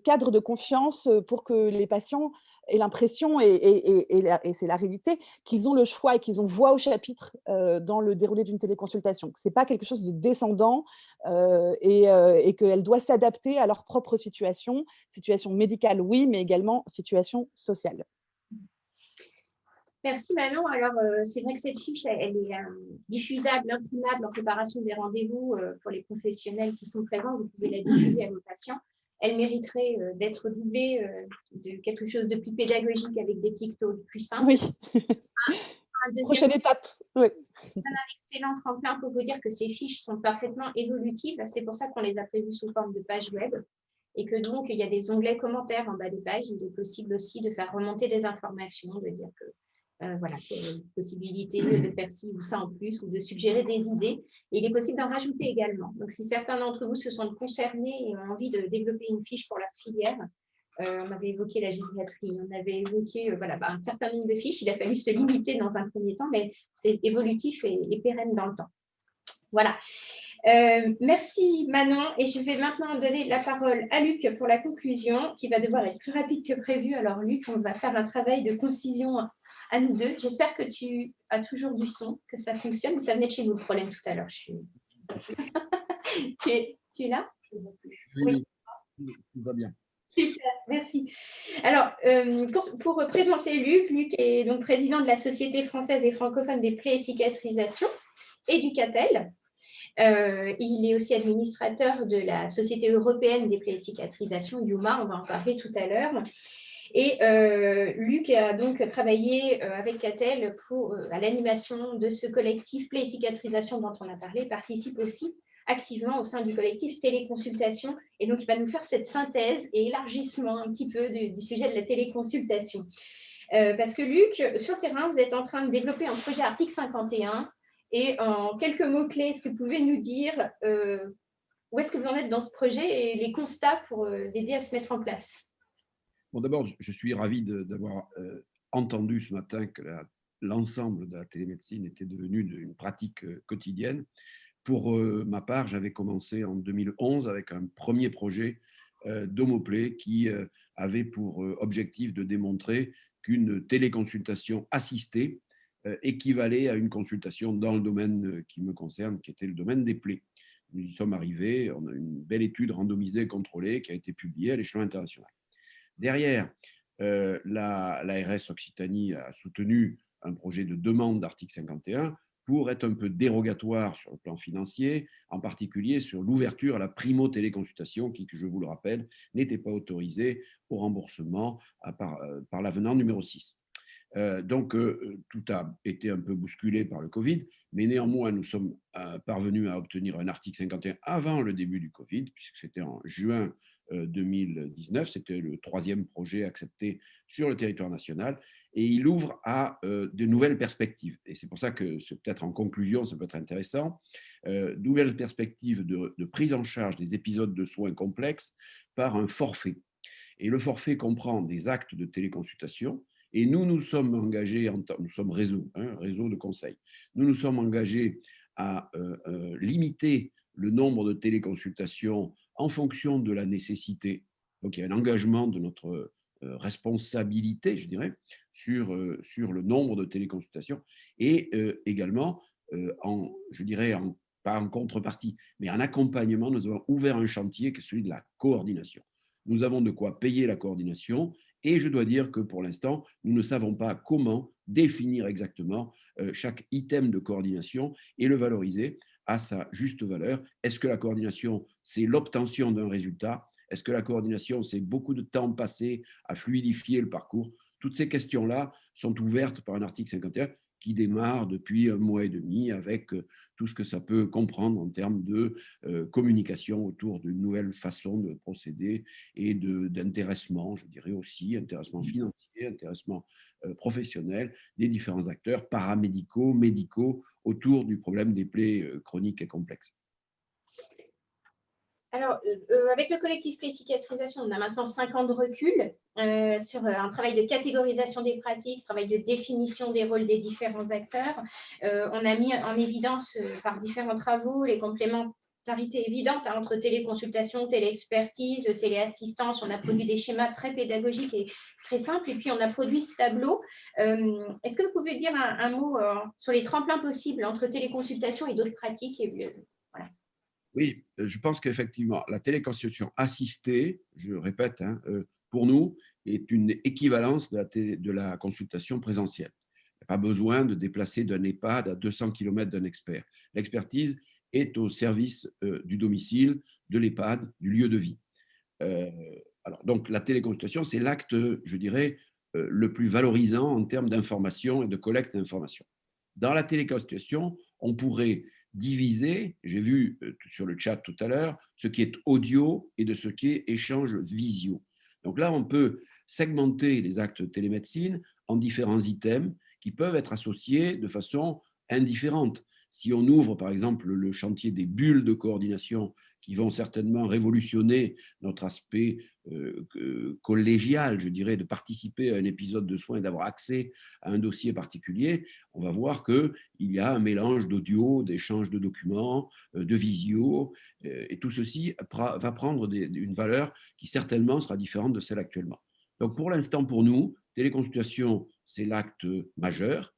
cadre de confiance pour que les patients aient l'impression, et c'est la réalité, qu'ils ont le choix et qu'ils ont voix au chapitre dans le déroulé d'une téléconsultation. Ce n'est pas quelque chose de descendant et qu'elle doit s'adapter à leur propre situation médicale, oui, mais également situation sociale. Merci Manon. Alors, c'est vrai que cette fiche, elle est diffusable, imprimable en préparation des rendez-vous pour les professionnels qui sont présents. Vous pouvez la diffuser à vos patients. Elle mériterait d'être doublée de quelque chose de plus pédagogique avec des pictos plus simples. Oui. Prochaine étape. Oui. Un excellent tremplin pour vous dire que ces fiches sont parfaitement évolutives. C'est pour ça qu'on les a prévues sous forme de pages web. Et que donc, il y a des onglets commentaires en bas des pages. Il est possible aussi de faire remonter des informations, de dire que voilà, qu'il y a une possibilité de faire ci ou ça en plus, ou de suggérer des idées. Et il est possible d'en rajouter également. Donc, si certains d'entre vous se sentent concernés et ont envie de développer une fiche pour leur filière, on avait évoqué la gériatrie, on avait évoqué un certain nombre de fiches. Il a fallu se limiter dans un premier temps, mais c'est évolutif et pérenne dans le temps. Voilà. Merci Manon, et je vais maintenant donner la parole à Luc pour la conclusion, qui va devoir être plus rapide que prévu. Alors Luc, on va faire un travail de concision à nous deux. J'espère que tu as toujours du son, que ça fonctionne, ou ça venait de chez nous le problème tout à l'heure. Tu es là? Oui, tout va bien. Super, merci. Alors, pour présenter Luc, Luc est donc président de la Société française et francophone des plaies et cicatrisations et du CATEL. Il est aussi administrateur de la Société européenne des plaies et cicatrisations, IUMA, on va en parler tout à l'heure. Et Luc a donc travaillé avec CATEL à l'animation de ce collectif plaies et cicatrisation dont on a parlé, participe aussi activement au sein du collectif téléconsultation. Et donc, il va nous faire cette synthèse et élargissement un petit peu du sujet de la téléconsultation. Parce que Luc, sur le terrain, vous êtes en train de développer un projet article 51. Et en quelques mots-clés, est-ce que vous pouvez nous dire où est-ce que vous en êtes dans ce projet et les constats pour l'aider à se mettre en place? Bon, d'abord, je suis ravi d'avoir entendu ce matin que l'ensemble de la télémédecine était devenu une pratique quotidienne. Pour ma part, j'avais commencé en 2011 avec un premier projet d'homoplay qui avait pour objectif de démontrer qu'une téléconsultation assistée équivalait à une consultation dans le domaine qui me concerne, qui était le domaine des plaies. Nous y sommes arrivés, on a une belle étude randomisée et contrôlée qui a été publiée à l'échelon international. Derrière, l'ARS Occitanie a soutenu un projet de demande d'article 51 pour être un peu dérogatoire sur le plan financier, en particulier sur l'ouverture à la primo-téléconsultation qui, je vous le rappelle, n'était pas autorisée au remboursement par l'avenant numéro 6. Donc, tout a été un peu bousculé par le Covid, mais néanmoins, nous sommes parvenus à obtenir un article 51 avant le début du Covid, puisque c'était en juin 2019, c'était le 3e projet accepté sur le territoire national, et il ouvre à de nouvelles perspectives. Et c'est pour ça que, peut-être en conclusion, ça peut être intéressant, nouvelles perspectives de prise en charge des épisodes de soins complexes par un forfait. Et le forfait comprend des actes de téléconsultation. Et nous sommes engagés, nous sommes réseau, réseau de conseil, nous sommes engagés à limiter le nombre de téléconsultations en fonction de la nécessité. Donc, il y a un engagement de notre responsabilité, je dirais, sur le nombre de téléconsultations et également, je dirais, pas en contrepartie, mais en accompagnement, nous avons ouvert un chantier qui est celui de la coordination. Nous avons de quoi payer la coordination et je dois dire que pour l'instant, nous ne savons pas comment définir exactement chaque item de coordination et le valoriser à sa juste valeur. Est-ce que la coordination, c'est l'obtention d'un résultat? Est-ce que la coordination, c'est beaucoup de temps passé à fluidifier le parcours? Toutes ces questions-là sont ouvertes par un article 51 qui démarre depuis 1 mois et demi avec tout ce que ça peut comprendre en termes de communication autour d'une nouvelle façon de procéder et d'intéressement, je dirais aussi, intéressement financier, intéressement professionnel des différents acteurs paramédicaux, médicaux, autour du problème des plaies chroniques et complexes. Alors, avec le collectif Play-Cicatrisation, on a maintenant 5 ans de recul sur un travail de catégorisation des pratiques, travail de définition des rôles des différents acteurs. On a mis en évidence par différents travaux les complémentarités évidentes entre téléconsultation, téléexpertise, téléassistance. On a produit des schémas très pédagogiques et très simples, et puis on a produit ce tableau. Est-ce que vous pouvez dire un mot sur les tremplins possibles entre téléconsultation et d'autres pratiques voilà. Oui, je pense qu'effectivement, la téléconsultation assistée, je répète, pour nous, est une équivalence de la consultation présentielle. Il n'y a pas besoin de déplacer d'un EHPAD à 200 km d'un expert. L'expertise est au service du domicile, de l'EHPAD, du lieu de vie. Alors, donc, la téléconsultation, c'est l'acte, je dirais, le plus valorisant en termes d'information et de collecte d'informations. Dans la téléconsultation, on pourrait diviser, j'ai vu sur le chat tout à l'heure, ce qui est audio et de ce qui est échange visio. Donc là, on peut segmenter les actes de télémédecine en différents items qui peuvent être associés de façon indifférente. Si on ouvre, par exemple, le chantier des bulles de coordination qui vont certainement révolutionner notre aspect collégial, je dirais, de participer à un épisode de soins et d'avoir accès à un dossier particulier, on va voir qu'il y a un mélange d'audio, d'échange de documents, de visio, et tout ceci va prendre une valeur qui certainement sera différente de celle actuellement. Donc pour l'instant, pour nous, téléconsultation, c'est l'acte majeur.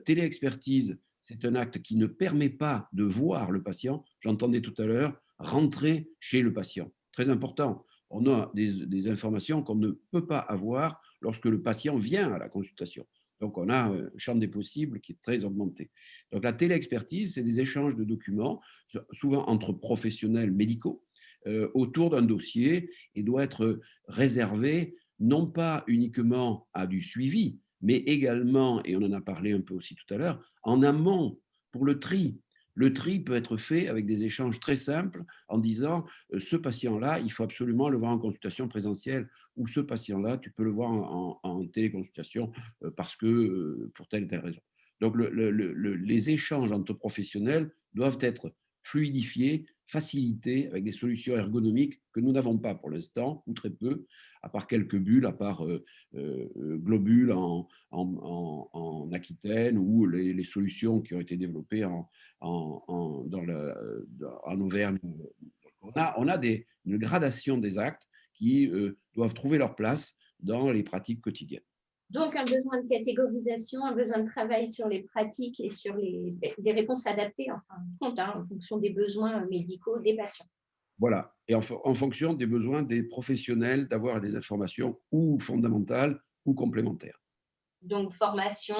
Téléexpertise, c'est un acte qui ne permet pas de voir le patient. J'entendais tout à l'heure rentrer chez le patient. Très important. On a des informations qu'on ne peut pas avoir lorsque le patient vient à la consultation. Donc, on a un champ des possibles qui est très augmenté. Donc, la téléexpertise, c'est des échanges de documents, souvent entre professionnels médicaux, autour d'un dossier et doit être réservé non pas uniquement à du suivi, mais également, et on en a parlé un peu aussi tout à l'heure, en amont pour le tri. Le tri peut être fait avec des échanges très simples en disant ce patient-là, il faut absolument le voir en consultation présentielle ou ce patient-là, tu peux le voir en téléconsultation parce que pour telle et telle raison. Donc, les échanges entre professionnels doivent être fluidifiés, facilités avec des solutions ergonomiques que nous n'avons pas pour l'instant, ou très peu, à part quelques bulles, à part Globule en Aquitaine ou les solutions qui ont été développées en Auvergne. On a une gradation des actes qui doivent trouver leur place dans les pratiques quotidiennes. Donc, un besoin de catégorisation, un besoin de travail sur les pratiques et sur des réponses adaptées, en fonction des besoins médicaux des patients. Voilà, et en fonction des besoins des professionnels d'avoir des informations ou fondamentales ou complémentaires. Donc, formation,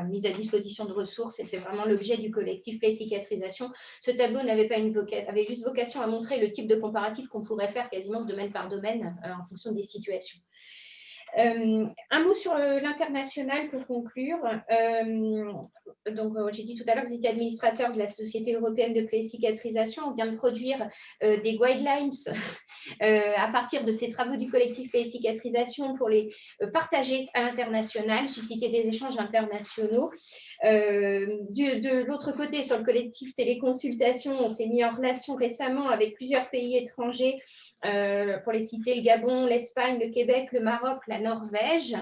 mise à disposition de ressources, et c'est vraiment l'objet du collectif Play-Cicatrisation. Ce tableau avait juste vocation à montrer le type de comparatif qu'on pourrait faire quasiment domaine par domaine en fonction des situations. Un mot sur l'international pour conclure. Donc, j'ai dit tout à l'heure que vous étiez administrateur de la Société européenne de plaie et cicatrisation. On vient de produire des guidelines à partir de ces travaux du collectif plaie et cicatrisation pour les partager à l'international, susciter des échanges internationaux. De l'autre côté, sur le collectif téléconsultation, on s'est mis en relation récemment avec plusieurs pays étrangers, pour les citer, le Gabon, l'Espagne, le Québec, le Maroc, la Norvège,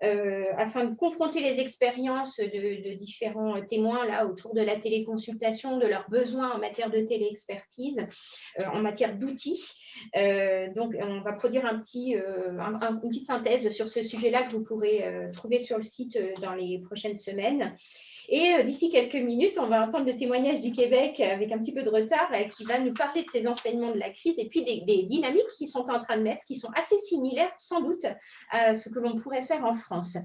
afin de confronter les expériences de différents témoins là, autour de la téléconsultation, de leurs besoins en matière de téléexpertise, en matière d'outils. Donc, on va produire une petite synthèse sur ce sujet-là que vous pourrez trouver sur le site dans les prochaines semaines. Et d'ici quelques minutes, on va entendre le témoignage du Québec avec un petit peu de retard, qui va nous parler de ses enseignements de la crise et puis des dynamiques qu'ils sont en train de mettre, qui sont assez similaires sans doute à ce que l'on pourrait faire en France.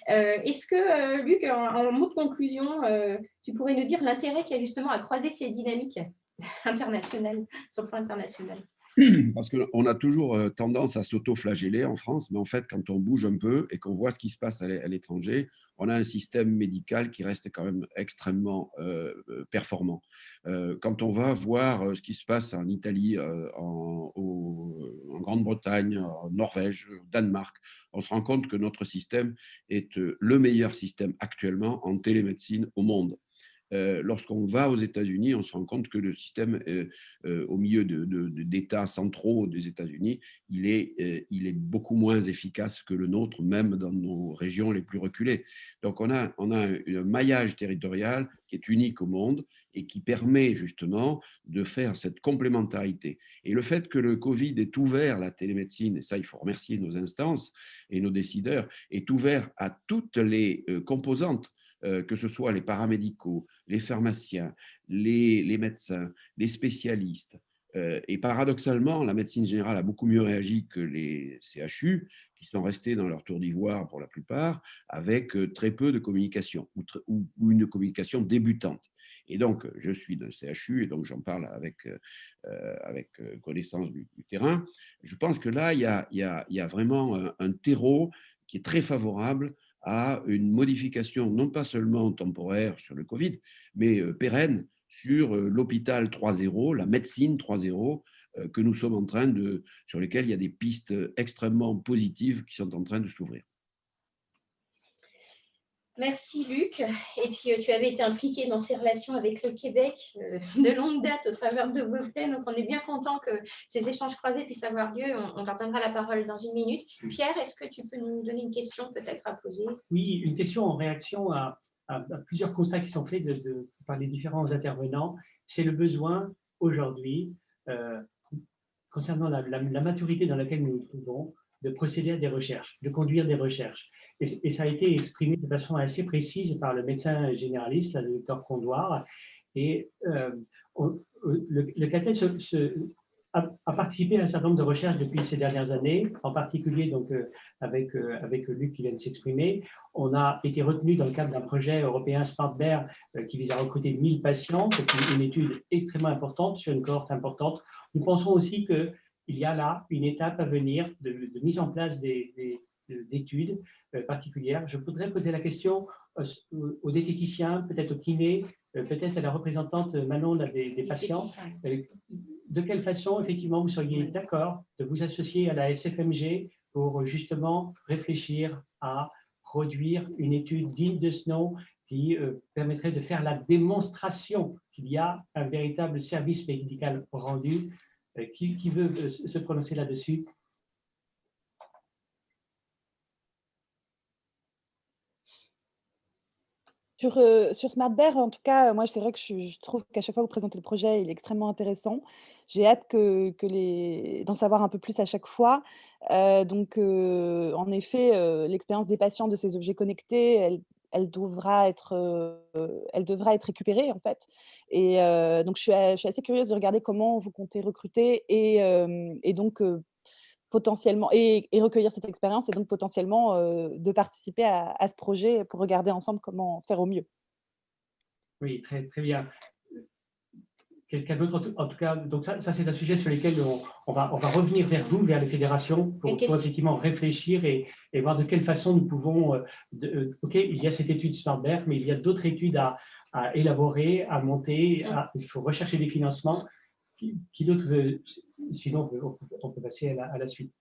Est-ce que, Luc, en mot de conclusion, tu pourrais nous dire l'intérêt qu'il y a justement à croiser ces dynamiques internationales, sur le plan international? Parce qu'on a toujours tendance à s'auto-flageller en France, mais en fait, quand on bouge un peu et qu'on voit ce qui se passe à l'étranger, on a un système médical qui reste quand même extrêmement performant. Quand on va voir ce qui se passe en Italie, en Grande-Bretagne, en Norvège, au Danemark, on se rend compte que notre système est le meilleur système actuellement en télémédecine au monde. Lorsqu'on va aux États-Unis, on se rend compte que le système, au milieu d'États centraux des États-Unis, il est beaucoup moins efficace que le nôtre, même dans nos régions les plus reculées. Donc, on a un maillage territorial qui est unique au monde et qui permet justement de faire cette complémentarité. Et le fait que le Covid ait ouvert la télémédecine, et ça, il faut remercier nos instances et nos décideurs, est ouvert à toutes les composantes, que ce soit les paramédicaux, les pharmaciens, les médecins, les spécialistes. Et paradoxalement, la médecine générale a beaucoup mieux réagi que les CHU, qui sont restés dans leur tour d'ivoire pour la plupart, avec très peu de communication ou une communication débutante. Et donc, je suis d'un CHU et donc j'en parle avec connaissance du terrain. Je pense que là, il y a vraiment un terreau qui est très favorable à une modification non pas seulement temporaire sur le Covid, mais pérenne sur l'hôpital 3.0, la médecine 3.0, que nous sommes en train sur lesquelles il y a des pistes extrêmement positives qui sont en train de s'ouvrir. Merci Luc. Et puis tu avais été impliqué dans ces relations avec le Québec de longue date au travers de Beauvais. Donc on est bien content que ces échanges croisés puissent avoir lieu. On leur donnera la parole dans une minute. Pierre, est-ce que tu peux nous donner une question peut-être à poser? Oui, une question en réaction à plusieurs constats qui sont faits par les différents intervenants. C'est le besoin aujourd'hui, concernant la maturité dans laquelle nous nous trouvons, de procéder à des recherches, de conduire des recherches. Et ça a été exprimé de façon assez précise par le médecin généraliste, le docteur Condoire. Et le CATEL a participé à un certain nombre de recherches depuis ces dernières années, en particulier donc, avec Luc qui vient de s'exprimer. On a été retenu dans le cadre d'un projet européen SmartBear qui vise à recruter 1000 patients. C'est une étude extrêmement importante sur une cohorte importante. Nous pensons aussi qu'il y a là une étape à venir de mise en place d'études particulières. Je voudrais poser la question aux diététiciens, peut-être aux kinés, peut-être à la représentante Manon des patients. De quelle façon, effectivement, vous seriez d'accord de vous associer à la SFMG pour justement réfléchir à produire une étude digne de ce nom qui permettrait de faire la démonstration qu'il y a un véritable service médical rendu. Qui veut se prononcer là-dessus? Sur SmartBear, en tout cas, moi, c'est vrai que je trouve qu'à chaque fois que vous présentez le projet, il est extrêmement intéressant. J'ai hâte d'en savoir un peu plus à chaque fois. Donc, en effet, l'expérience des patients de ces objets connectés, elle devra être récupérée, en fait. Et donc, je suis assez curieuse de regarder comment vous comptez recruter et donc potentiellement et recueillir cette expérience et donc potentiellement de participer à ce projet pour regarder ensemble comment faire au mieux. Oui, très, très bien. quelqu'un d'autre, en tout cas, donc ça c'est un sujet sur lequel on va revenir vers vous, vers les fédérations, pour effectivement réfléchir et voir de quelle façon nous pouvons. OK, il y a cette étude SmartBERF, mais il y a d'autres études à élaborer, à monter. Il faut rechercher des financements. Qui d'autre veut? Sinon, on peut passer à la suite.